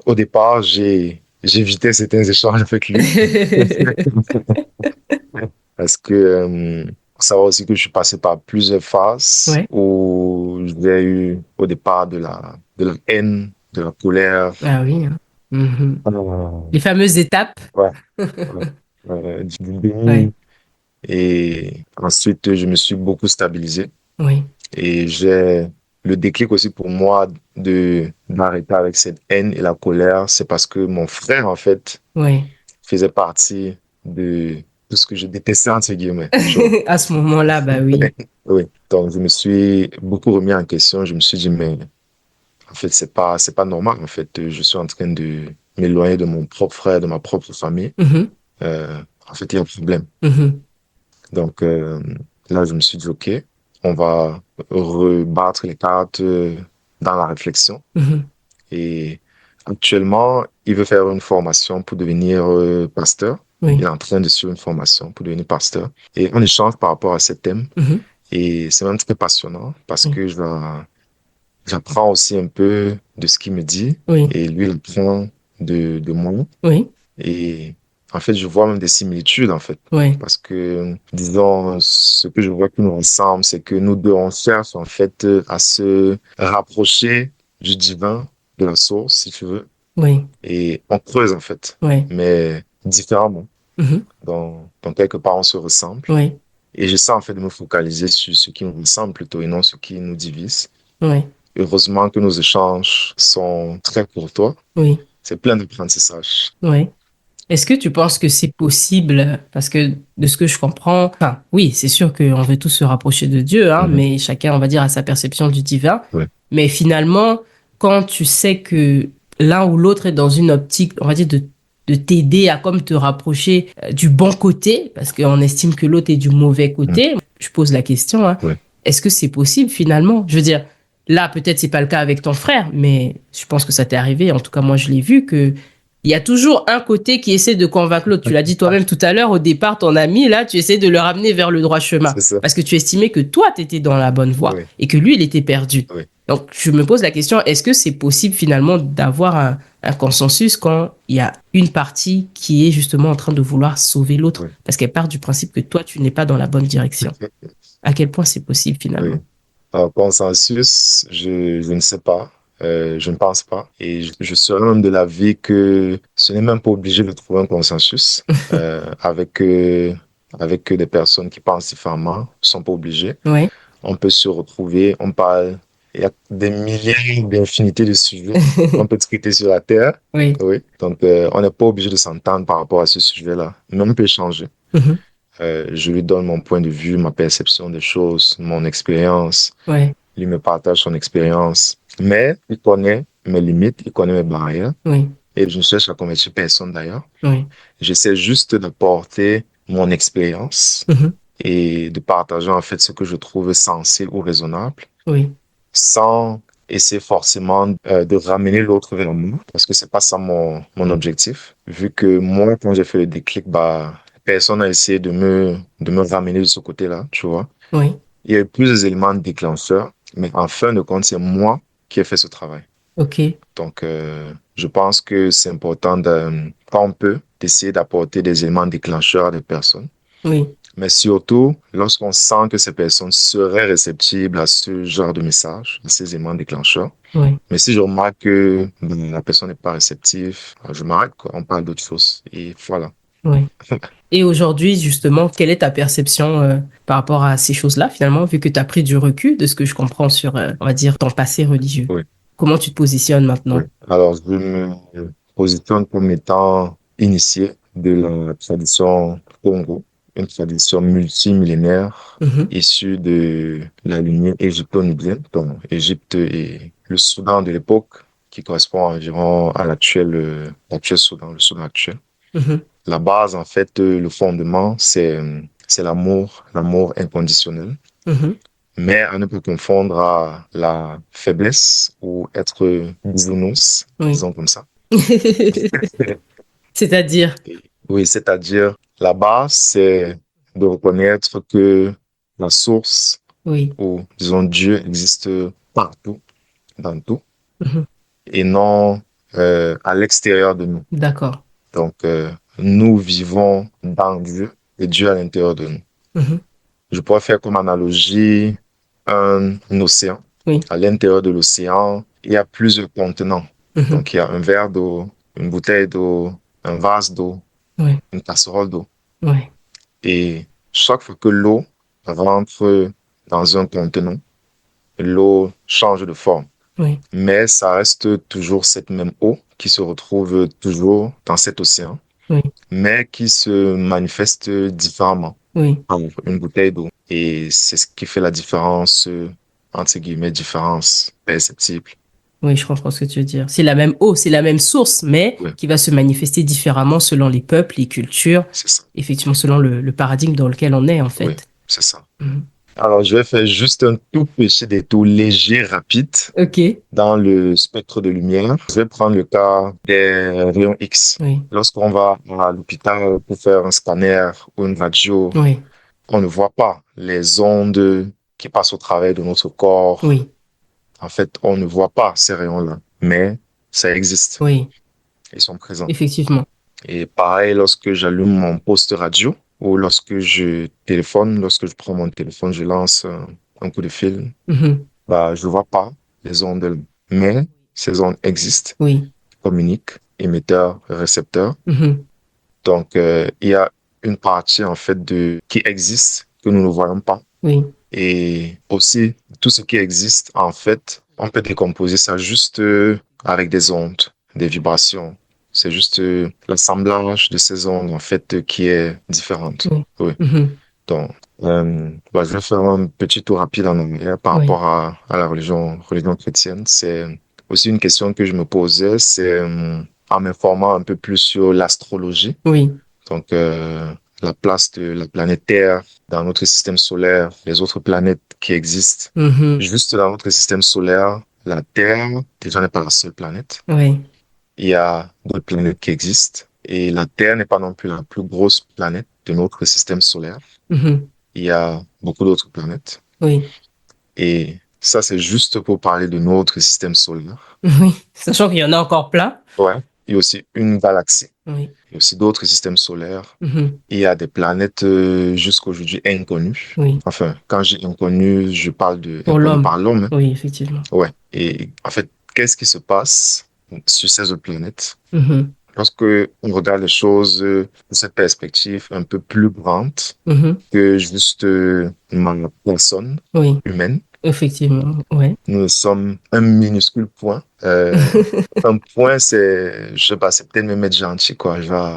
au départ, j'évitais certains échanges avec lui parce que faut savoir aussi que je suis passé par plusieurs phases Ouais. où j'ai eu au départ de la haine, de la colère, Ah oui, hein. Mhm. euh, Les fameuses étapes. ouais, ouais, du Ouais. déni. Et ensuite, je me suis beaucoup stabilisé Oui. et j'ai le déclic aussi pour moi d'arrêter avec cette haine et la colère, c'est parce que mon frère, en fait, Oui. faisait partie de tout ce que je détestais, entre guillemets, tu vois. À ce moment-là, bah oui. Oui. Donc, je me suis beaucoup remis en question. Je me suis dit, mais en fait, c'est pas normal. En fait, je suis en train de m'éloigner de mon propre frère, de ma propre famille. Mhm, Euh, En fait, il y a un problème. mhm, Donc, là, je me suis dit, OK, on va rebattre les cartes dans la réflexion. mhm. Et actuellement, il veut faire une formation pour devenir pasteur. Il Oui. est en train de suivre une formation pour devenir pasteur. Et on échange par rapport à ce thème. Mhm, Et c'est même très passionnant parce oui. que j'apprends aussi un peu de ce qu'il me dit Oui. et lui, il apprend de moi. Oui. Et en fait, je vois même des similitudes, en fait. Oui. Parce que, disons, ce que je vois qui nous ressemble, c'est que nous deux, on cherche, en fait, à se rapprocher du divin, de la source, si tu veux. Oui. Et on creuse, en fait, Oui. mais différemment. Mhm, Donc, quelque part, on se ressemble. oui. Et j'essaie, en fait, de me focaliser sur ce qui nous ressemble plutôt et non ce qui nous divise. Oui. Heureusement que nos échanges sont très courtois. Oui. C'est plein d'apprentissage. Oui. Est-ce que tu penses que c'est possible? Parce que de ce que je comprends, enfin, oui, c'est sûr qu'on veut tous se rapprocher de Dieu, hein, Mhm. mais chacun, on va dire, a sa perception du divin. Ouais. Mais finalement, quand tu sais que l'un ou l'autre est dans une optique, on va dire, de t'aider à comme te rapprocher du bon côté, parce qu'on estime que l'autre est du mauvais Mhm. côté, je pose la question, hein, Ouais. est-ce que c'est possible finalement? Je veux dire, là, peut-être c'est pas le cas avec ton frère, mais je pense que ça t'est arrivé, en tout cas moi je l'ai vu, que il y a toujours un côté qui essaie de convaincre l'autre. Tu l'as dit toi-même tout à l'heure, au départ, ton ami, là, tu essaies de le ramener vers le droit chemin. C'est ça. Parce que tu estimais que toi, tu étais dans la bonne voie Oui. et que lui, il était perdu. Oui. Donc, je me pose la question, est-ce que c'est possible finalement d'avoir un consensus quand il y a une partie qui est justement en train de vouloir sauver l'autre Oui. parce qu'elle part du principe que toi, tu n'es pas dans la bonne direction? À quel point c'est possible Oui. finalement? Alors, consensus, je ne sais pas. Je ne pense pas. Et je serais même de l'avis que ce n'est même pas obligé de trouver un consensus avec des personnes qui pensent différemment. Ils ne sont pas obligés. Oui, On peut se retrouver, on parle. Il y a des milliers d'infinités de sujets qu'on peut traiter sur la Terre. oui, Oui. Donc, on n'est pas obligé de s'entendre par rapport à ce sujet-là. Mais on peut échanger. mhm, Je lui donne mon point de vue, ma perception des choses, mon expérience. oui, Lui me partage son expérience. Mais il connaît mes limites, il connaît mes barrières. oui, Et je ne cherche à convaincre personne d'ailleurs. oui, J'essaie juste d'apporter mon expérience mhm, et de partager en fait ce que je trouve sensé ou raisonnable oui, sans essayer forcément de ramener l'autre vers moi parce que c'est pas ça mon objectif. Vu que moi, quand j'ai fait le déclic, bah, personne n'a essayé de me ramener de ce côté-là, tu vois. oui. Il y a eu plusieurs éléments déclencheurs, mais en fin de compte, c'est moi qui ai fait ce travail. OK. Donc, je pense que c'est important, quand on peut, d'essayer d'apporter des éléments déclencheurs à des personnes. Oui, Mais surtout, lorsqu'on sent que ces personnes seraient réceptibles à ce genre de message, à ces éléments déclencheurs. oui, Mais si je remarque que la personne n'est pas réceptive, je m'arrête, quoi. On parle d'autre chose. Et voilà. oui. Et aujourd'hui, justement, quelle est ta perception par rapport à ces choses-là, finalement, vu que tu as pris du recul de ce que je comprends sur, on va dire, ton passé religieux? Oui, Comment tu te positionnes oui. maintenant? Alors, je me positionne comme étant initié de la tradition Congo, une tradition multimillénaire Mhm, issue de la lignée égypto-nubienne, donc Égypte et le Soudan de l'époque, qui correspond environ à l'actuel Soudan, le Soudan actuel. mhm, La base, en fait, le fondement, c'est l'amour inconditionnel, mhm. mais à ne pas confondre à la faiblesse ou être bisounours, Oui. disons comme ça. C'est-à-dire, Oui, c'est-à-dire, la base, c'est de reconnaître que la source oui. ou, disons, Dieu existe partout, dans tout, Mhm. et non à l'extérieur de nous. D'accord. Donc, nous vivons dans Dieu et Dieu à l'intérieur de nous. Mhm. Je pourrais faire comme analogie un océan. Oui. À l'intérieur de l'océan, il y a plusieurs contenants. Mhm. Donc, il y a un verre d'eau, une bouteille d'eau, un vase d'eau, Oui. une casserole d'eau. Oui. Et chaque fois que l'eau rentre dans un contenant, l'eau change de forme. Oui, Mais ça reste toujours cette même eau qui se retrouve toujours dans cet océan, oui, mais qui se manifeste différemment oui, par une bouteille d'eau. Et c'est ce qui fait la différence, entre guillemets, différence perceptible. oui, je comprends ce que tu veux dire. C'est la même eau, c'est la même source, mais Oui, qui va se manifester différemment selon les peuples, les cultures, c'est ça. effectivement, selon le paradigme dans lequel on est, en Oui, fait. c'est ça. Mhm. Alors, je vais faire juste un tout petit détour léger, rapide, Ok, dans le spectre de lumière. Je vais prendre le cas des rayons X. oui, Lorsqu'on va à l'hôpital pour faire un scanner ou une radio, oui, on ne voit pas les ondes qui passent au travers de notre corps. oui, En fait, on ne voit pas ces rayons-là, mais ça existe. oui, Ils sont présents. effectivement. Et pareil, lorsque j'allume mon poste radio ou lorsque je téléphone, lorsque je prends mon téléphone, je lance un coup de fil, Mhm. bah, je ne vois pas les ondes, mais ces ondes existent, Oui, communiquent, émetteurs, récepteurs. mhm. Donc, il y a une partie, en fait, qui existe, que nous ne voyons pas. Oui, Et aussi, tout ce qui existe, en fait, on peut décomposer ça juste avec des ondes, des vibrations. C'est juste l'assemblage de ces ondes, en fait, qui est différente. oui, Oui. mhm. Donc, bah, je vais faire un petit tour rapide en arrière par Oui, rapport à la religion chrétienne. C'est aussi une question que je me posais, c'est en m'informant un peu plus sur l'astrologie. oui, Donc, la place de la planète Terre dans notre système solaire, les autres planètes qui existent. mhm. Juste dans notre système solaire, la Terre, déjà n'est pas la seule planète. Oui, Il y a d'autres planètes qui existent. Et la Terre n'est pas non plus la plus grosse planète de notre système solaire. mhm. Il y a beaucoup d'autres planètes. Oui, Et ça, c'est juste pour parler de notre système solaire. oui. Sachant qu'il y en a encore plein. Ouais. Il y a aussi une galaxie. Oui, Il y a aussi d'autres systèmes solaires. mhm. Il y a des planètes jusqu'à aujourd'hui inconnues. Oui, Enfin, quand j'ai inconnu, je parle de pour inconnu l'homme. par l'homme, hein. Oui, effectivement. Ouais. Et en fait, qu'est-ce qui se passe sur ces autres planètes? Mhm, Lorsque on regarde les choses de cette perspective un peu plus grande mhm. que juste ma personne Oui, humaine, effectivement. Ouais. nous sommes un minuscule point. Un point, je sais pas, c'est peut-être me mettre gentil, quoi. Genre,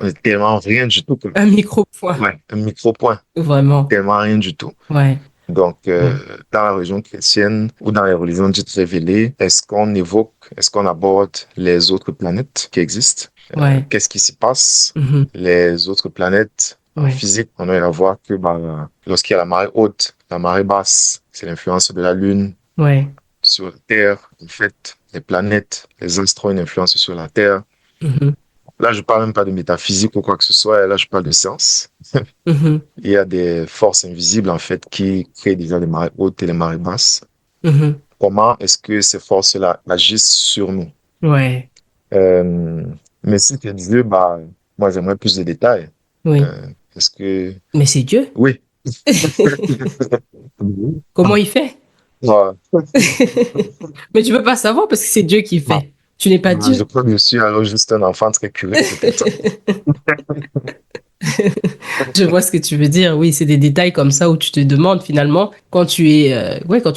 on est tellement rien du tout, quoi. Un micro-point. Ouais, un micro-point, Vraiment. tellement rien du tout. Ouais. Donc, Ouais. dans la religion chrétienne ou dans les religions dites révélées, est-ce qu'on aborde les autres planètes qui existent? Ouais. Qu'est-ce qui s'y passe? Mhm. Les autres planètes en Ouais. physique, on va voir que bah, lorsqu'il y a la marée haute, la marée basse, c'est l'influence de la Lune Ouais. sur la Terre. En fait, les planètes, les astres ont une influence sur la Terre. Mhm. Là, je parle même pas de métaphysique ou quoi que ce soit. Là, je parle de science. Mhm. Il y a des forces invisibles, en fait, qui créent déjà les marées hautes et les marées basses. Mhm. Comment est-ce que ces forces-là agissent sur nous? Ouais. Euh, mais si tu es Dieu, bah, moi, j'aimerais plus de détails. Oui. Euh, est-ce que... Mais c'est Dieu. Oui. Comment il fait? Ouais. Mais tu peux pas savoir parce que c'est Dieu qui Bah, fait. Tu n'es pas je Dieu. crois que je suis alors juste un enfant très curieux, peut-être. Je vois ce que tu veux dire. Oui, c'est des détails comme ça où tu te demandes finalement, quand tu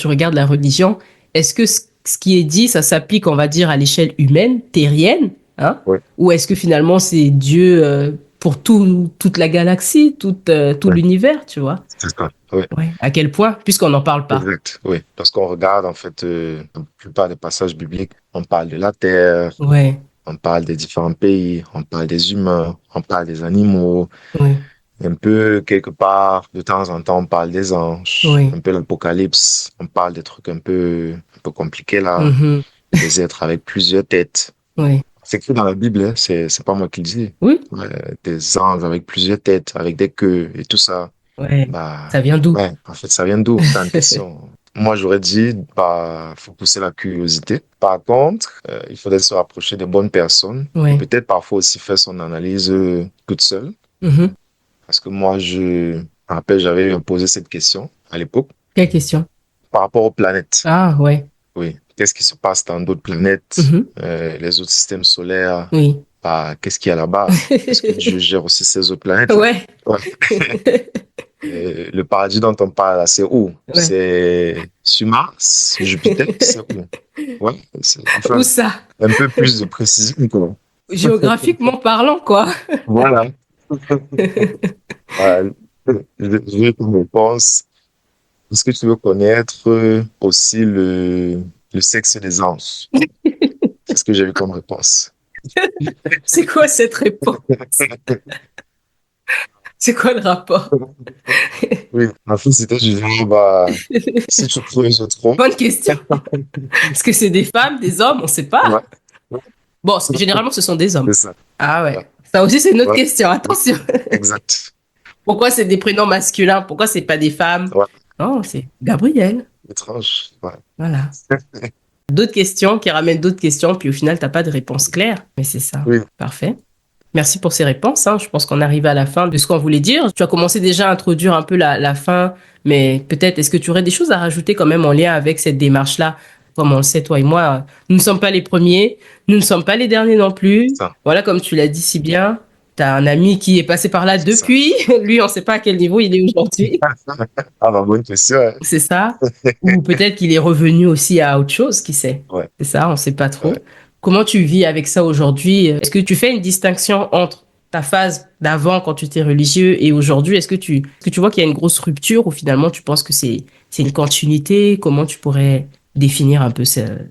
regardes la religion, est-ce que ce qui est dit, ça s'applique, on va dire, à l'échelle humaine, terrienne, hein? Oui, Ou est-ce que finalement c'est Dieu pour toute la galaxie, tout oui, l'univers, tu vois? c'est ça. Oui, Ouais. À quel point? Puisqu'on n'en parle pas. exact. Oui. Lorsqu'on regarde, en fait, la plupart des passages bibliques, on parle de la terre, Ouais, on parle des différents pays, on parle des humains, on parle des animaux, ouais, un peu quelque part, de temps en temps, on parle des anges, ouais. un peu l'Apocalypse, on parle des trucs un peu compliqués là, Mhm. des êtres avec plusieurs têtes. Ouais. C'est écrit dans la Bible, hein, c'est pas moi qui le dis. Oui, Ouais, des anges avec plusieurs têtes, avec des queues et tout ça. ouais. Bah, Ça vient d'où? ouais, en fait, ça vient d'où? C'est une question. Moi, j'aurais dit, bah, faut pousser la curiosité. Par contre, il faudrait se rapprocher des bonnes personnes et Ouais. peut-être parfois aussi faire son analyse toute seule. Mhm. Parce que moi, je me rappelle, j'avais posé cette question à l'époque Quelle question? par rapport aux planètes. Ah, ouais. Oui, qu'est-ce qui se passe dans d'autres planètes, Mhm. les autres systèmes solaires? Oui. Bah, qu'est-ce qu'il y a là-bas? Est-ce que Dieu gère aussi ces autres planètes-là? Ouais. Ouais. Le paradis dont on parle, là, c'est où? Ouais. C'est sur Mars, Jupiter, c'est où? Ouais, Où enfin, ça? un peu plus de précision, quoi. Géographiquement parlant, quoi. Voilà. Voilà. Je vais te réponse. Est-ce que tu veux connaître aussi le sexe des anges? C'est ce que j'ai eu comme réponse. C'est quoi cette réponse? C'est quoi le rapport? Oui, en fait, c'était du genre, bah, si tu creuses trop, Bonne question. Est-ce que c'est des femmes, des hommes? On sait ouais, pas. ouais, Bon, généralement, ce sont des hommes. c'est ça. Ah Ouais, ouais. Ça aussi, c'est une autre ouais, question. ouais, Attention. exact. Pourquoi c'est des prénoms masculins? Pourquoi c'est pas des femmes? Ouais, Non, c'est Gabriel. étrange. Ouais. Voilà. D'autres questions qui ramènent d'autres questions, puis au final, t'as pas de réponse claire. Mais c'est ça. Oui, Parfait. Merci pour ces réponses, hein. Je pense qu'on arrive à la fin de ce qu'on voulait dire. Tu as commencé déjà à introduire un peu la fin, mais peut-être est-ce que tu aurais des choses à rajouter quand même en lien avec cette démarche-là? Comme on le sait, toi et moi, nous ne sommes pas les premiers, nous ne sommes pas les derniers non plus. ça, Voilà, comme tu l'as dit si bien, tu as un ami qui est passé par là c'est ça. depuis. Lui, on ne sait pas à quel niveau il est aujourd'hui. Ah, bah, bonne question, hein. C'est ça. Ou peut-être qu'il est revenu aussi à autre chose, qui sait. Ouais, C'est ça, on ne sait pas ouais. trop. Comment tu vis avec ça aujourd'hui? Est-ce que tu fais une distinction entre ta phase d'avant quand tu étais religieux et aujourd'hui? Est-ce que tu vois qu'il y a une grosse rupture ou finalement tu penses que c'est une continuité? Comment tu pourrais définir un peu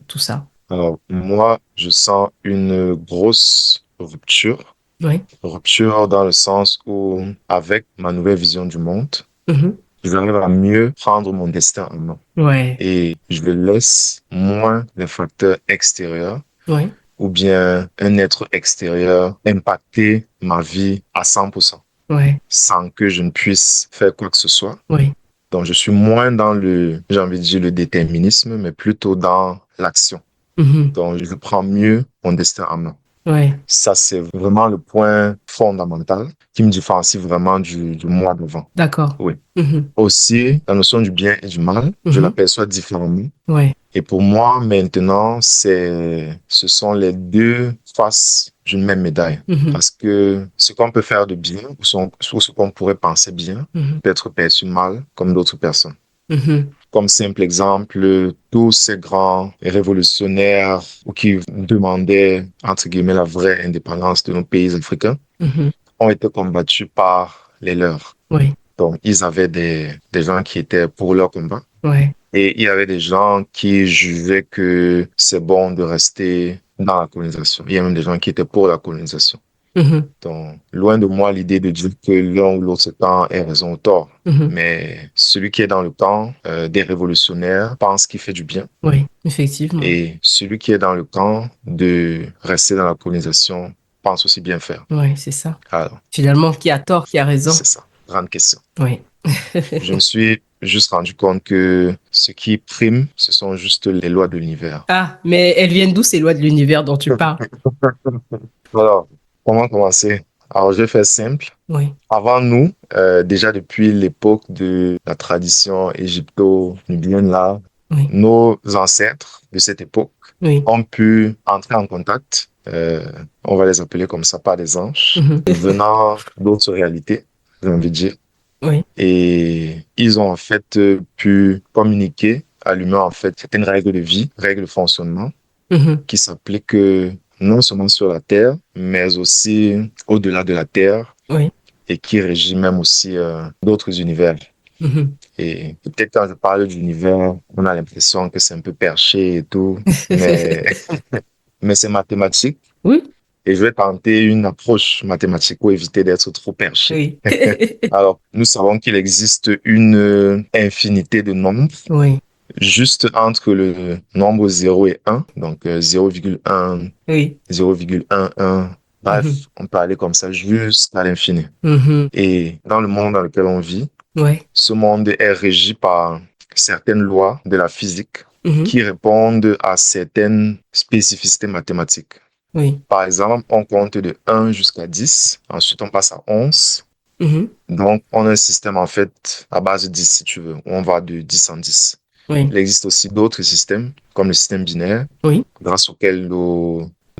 tout ça? Alors, moi, je sens une grosse rupture. Oui. Rupture dans le sens où, avec ma nouvelle vision du monde, Mhm. j'arrive à mieux prendre mon destin en main. Ouais. Et je laisse moins les facteurs extérieurs Ouais. ou bien un être extérieur impacter ma vie à 100% Ouais. sans que je ne puisse faire quoi que ce soit. Ouais. Donc, je suis moins dans j'ai envie de dire le déterminisme, mais plutôt dans l'action. Mhm. Donc, je prends mieux mon destin en main. Ouais. Ça, c'est vraiment le point fondamental qui me différencie vraiment du mois d'avant. D'accord. Oui. Mhm. Aussi, la notion du bien et du mal, je Mhm. l'aperçois différemment. Ouais. Et pour moi, maintenant, ce sont les deux faces d'une même médaille. Mhm. Parce que ce qu'on peut faire de bien, ou ce qu'on pourrait penser bien, Mhm. peut être perçu mal comme d'autres personnes. Mhm. Comme simple exemple, tous ces grands révolutionnaires ou qui demandaient, entre guillemets, la vraie indépendance de nos pays africains Mhm. ont été combattus par les leurs. Ouais. Donc, ils avaient des gens qui étaient pour leur combat. Ouais. Et il y avait des gens qui jugeaient que c'est bon de rester dans la colonisation. Il y a même des gens qui étaient pour la colonisation. Mhm. Donc, loin de moi l'idée de dire que l'un ou l'autre camp ait raison ou tort. Mhm. Mais celui qui est dans le camp des révolutionnaires pense qu'il fait du bien. Oui, effectivement. Et celui qui est dans le camp de rester dans la colonisation pense aussi bien faire. Oui, c'est ça. Alors, Finalement, qui a tort, qui a raison. c'est ça. Grande question. Oui. Je me suis juste rendu compte que ce qui prime, ce sont juste les lois de l'univers. Ah, mais elles viennent d'où ces lois de l'univers dont tu parles? Alors, comment commencer? Alors, je vais faire simple. Oui, Avant nous, déjà depuis l'époque de la tradition égypto-nubienne, là, oui, nos ancêtres de cette époque oui. ont pu entrer en contact, on va les appeler comme ça, par des anges, Mhm. venant d'autres réalités, j'ai envie de dire. Oui. Et ils ont en fait pu communiquer à l'humain en fait certaines règles de vie, règles de fonctionnement Mhm. qui s'appliquent non seulement sur la Terre, mais aussi au-delà de la Terre Oui. et qui régit même aussi d'autres univers. Mhm. Et peut-être quand je parle d'univers, on a l'impression que c'est un peu perché et tout, mais, mais c'est mathématique. Oui, Et je vais tenter une approche mathématique pour éviter d'être trop perché. oui. Alors, nous savons qu'il existe une infinité de nombres, Oui, juste entre le nombre 0 et 1, donc 0,1, oui. 0,11, Mhm. bref, on peut aller comme ça jusqu'à l'infini. Mhm. Et dans le monde dans lequel on vit, Ouais. ce monde est régi par certaines lois de la physique Mhm. qui répondent à certaines spécificités mathématiques. Oui. Par exemple, on compte de 1 jusqu'à 10, ensuite on passe à 11. Mhm. Donc, on a un système en fait à base de 10 si tu veux, où on va de 10 en 10. Oui. Il existe aussi d'autres systèmes, comme le système binaire, Oui. grâce auquel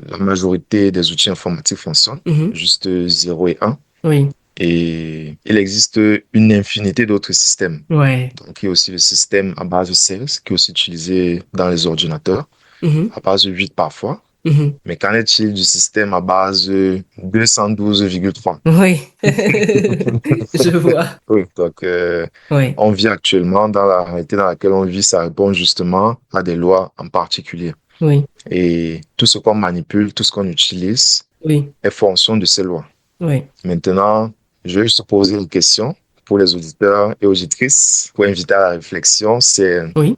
la majorité des outils informatiques fonctionnent, Mhm. juste 0 et 1. Oui. Et il existe une infinité d'autres systèmes. Ouais. Donc, il y a aussi le système à base de 16 qui est aussi utilisé dans les ordinateurs, Mhm. à base de 8 parfois. Mhm. Mais qu'en est-il du système à base de 212,3? Oui. Je vois. Oui, donc Ouais. on vit actuellement dans la réalité dans laquelle on vit, ça répond justement à des lois en particulier. Oui. Et tout ce qu'on manipule, tout ce qu'on utilise Oui. est fonction de ces lois. Oui. Maintenant, je vais juste poser une question pour les auditeurs et auditrices pour inviter à la réflexion. C'est, Oui.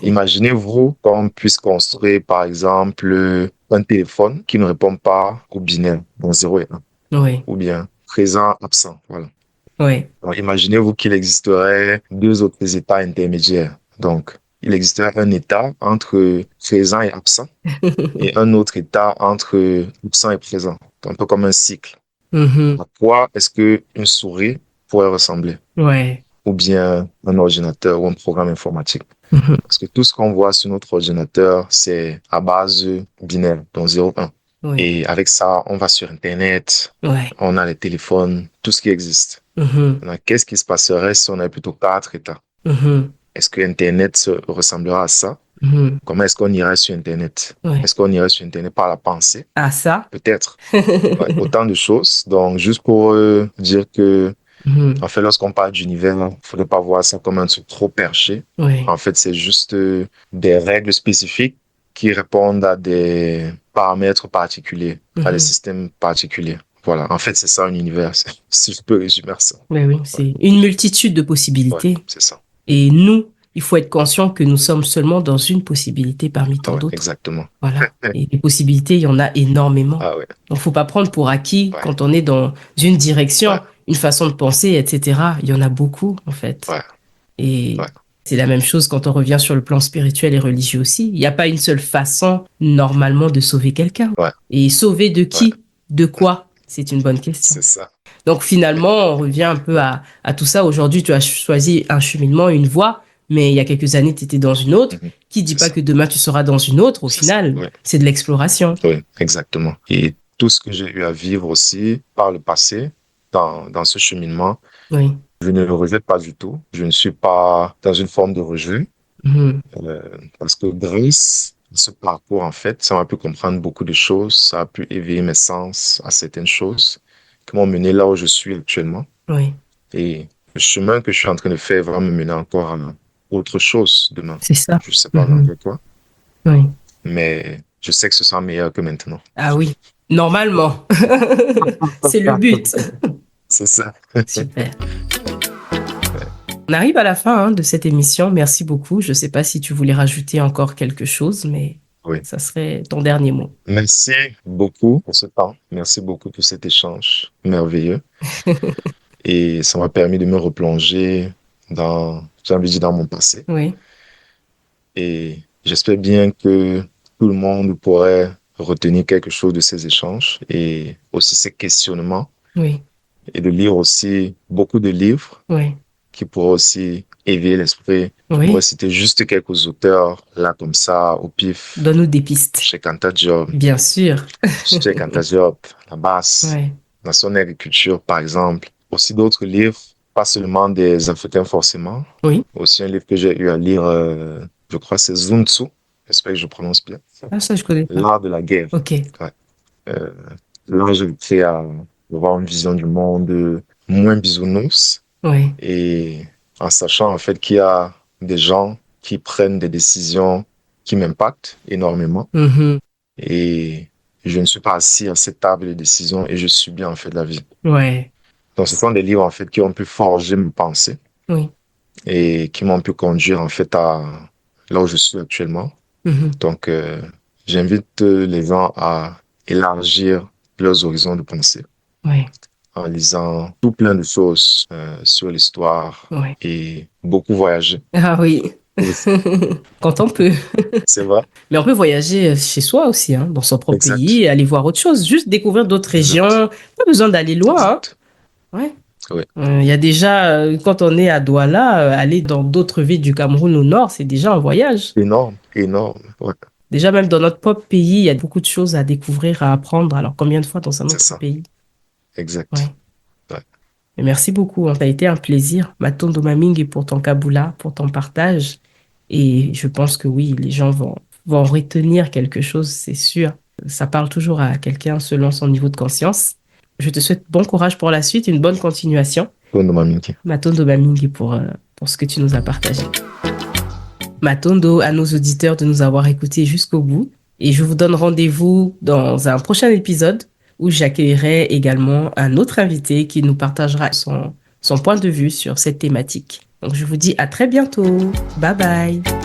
imaginez-vous qu'on puisse construire, par exemple, un téléphone qui ne répond pas au binaire, donc 0 et 1, Oui. ou bien présent, absent. Voilà. Oui. Donc, imaginez-vous qu'il existerait deux autres états intermédiaires. Donc, il existerait un état entre présent et absent et un autre état entre absent et présent. Un peu comme un cycle. Mhm. À quoi est-ce que une souris pourrait ressembler? Ouais. Ou bien un ordinateur ou un programme informatique? Mhm. Parce que tout ce qu'on voit sur notre ordinateur, c'est à base binaire, donc 0, 1. Oui. Et avec ça, on va sur Internet, Ouais. on a les téléphones, tout ce qui existe. Mhm. Maintenant, qu'est-ce qui se passerait si on avait plutôt quatre états? Mhm. Est-ce que Internet ressemblera à ça? Mhm. Comment est-ce qu'on irait sur Internet? Ouais. Est-ce qu'on irait sur Internet par la pensée? Ah, ça? Peut-être. Ouais, autant de choses. Donc, juste pour dire que, Mhm. en fait, lorsqu'on parle d'univers, il ne faudrait pas voir ça comme un truc trop perché. Oui. En fait, c'est juste des règles spécifiques qui répondent à des paramètres particuliers, à des Mhm. systèmes particuliers. Voilà. En fait, c'est ça un univers, si je peux résumer ça. Oui, oui, Ouais, c'est une multitude de ouais, possibilités. c'est ça. Et nous, il faut être conscient que nous sommes seulement dans une possibilité parmi Ah tant ouais, d'autres. exactement. Voilà. Et les possibilités, il y en a énormément. Ah ouais, Donc, faut pas prendre pour acquis ouais, quand on est dans une ouais, direction, une façon de penser, etc. Il y en a beaucoup, en fait. ouais, Et ouais, c'est la même chose quand on revient sur le plan spirituel et religieux aussi. Il n'y a pas une seule façon, normalement, de sauver quelqu'un. ouais, Et sauver de ouais, qui? De quoi? C'est une bonne question. c'est ça. Donc finalement, on revient un peu à tout ça. Aujourd'hui, tu as choisi un cheminement, une voie, mais il y a quelques années, tu étais dans une autre. Mhm. Qui dit C'est pas ça, que demain, tu seras dans une autre? Au c'est ça. final, Ouais, c'est de l'exploration. ouais, exactement. Et tout ce que j'ai eu à vivre aussi par le passé, dans ce cheminement, Oui. je ne le regrette pas du tout. Je ne suis pas dans une forme de rejet, Mhm. euh, parce que grâce à ce parcours, en fait, ça m'a pu comprendre beaucoup de choses, ça a pu éveiller mes sens à certaines choses qui m'ont mené là où je suis actuellement. Oui, Et le chemin que je suis en train de faire va me mener encore à autre chose demain. c'est ça. Je ne sais pas Mhm. encore quoi, Oui. mais je sais que ce sera meilleur que maintenant. Ah oui, normalement. C'est le but. C'est ça. Super. On arrive à la fin, hein, de cette émission. Merci beaucoup. Je ne sais pas si tu voulais rajouter encore quelque chose, mais Oui. ça serait ton dernier mot. Merci beaucoup pour ce temps. Merci beaucoup pour cet échange merveilleux. Et ça m'a permis de me replonger j'ai envie de dire, dans mon passé. Oui, Et j'espère bien que tout le monde pourrait retenir quelque chose de ces échanges et aussi ces questionnements oui, et de lire aussi beaucoup de livres oui, qui pourraient aussi éveiller l'esprit. Je pourrais oui. citer juste quelques auteurs, là, comme ça, au pif. Donne-nous des pistes. Cheikh Anta Diop, Bien sûr. Cheikh Anta Diop, La Basse, Ouais. Nation Agriculture, par exemple. Aussi d'autres livres, pas seulement des Africains forcément. Oui. Aussi un livre que j'ai eu à lire, je crois, c'est Sun Tzu. J'espère que je prononce bien. Ah, ça, je connais pas. L'art de la guerre. Ok. Ouais. Euh, Là, j'ai appris à avoir une vision du monde moins bisounours Oui. et en sachant en fait qu'il y a des gens qui prennent des décisions qui m'impactent énormément Mhm. et je ne suis pas assis à cette table de décision et je subis en fait la vie. Ouais. Donc, ce sont des livres en fait qui ont pu forger mes pensées Oui. et qui m'ont pu conduire en fait à là où je suis actuellement. Mhm. Donc, j'invite les gens à élargir leurs horizons de pensée Ouais. en lisant tout plein de choses sur l'histoire Ouais. et beaucoup voyager. Ah oui. Oui, Quand on peut. c'est vrai. Mais on peut voyager chez soi aussi, hein, dans son propre pays, Exact. et aller voir autre chose, juste découvrir d'autres Exact. régions. Pas besoin d'aller loin, hein. Exact. Ouais. Oui. Il y a déjà, quand on est à Douala, aller dans d'autres villes du Cameroun au nord, c'est déjà un voyage. Énorme. Énorme. Ouais. Déjà, même dans notre propre pays, il y a beaucoup de choses à découvrir, à apprendre. Alors, combien de fois dans un C'est autre ça. pays? Exact. Ouais. Ouais. Et merci beaucoup, hein. Ça a été un plaisir. Matondo Mamingi pour ton Kabula, pour ton partage. Et je pense que oui, les gens vont retenir quelque chose, c'est sûr. Ça parle toujours à quelqu'un selon son niveau de conscience. Je te souhaite bon courage pour la suite, une bonne continuation. Tondo Maminki. Matondo Mamingi pour ce que tu nous as partagé. Matondo à nos auditeurs de nous avoir écoutés jusqu'au bout. Et je vous donne rendez-vous dans un prochain épisode où j'accueillerai également un autre invité qui nous partagera son point de vue sur cette thématique. Donc je vous dis à très bientôt. Bye bye.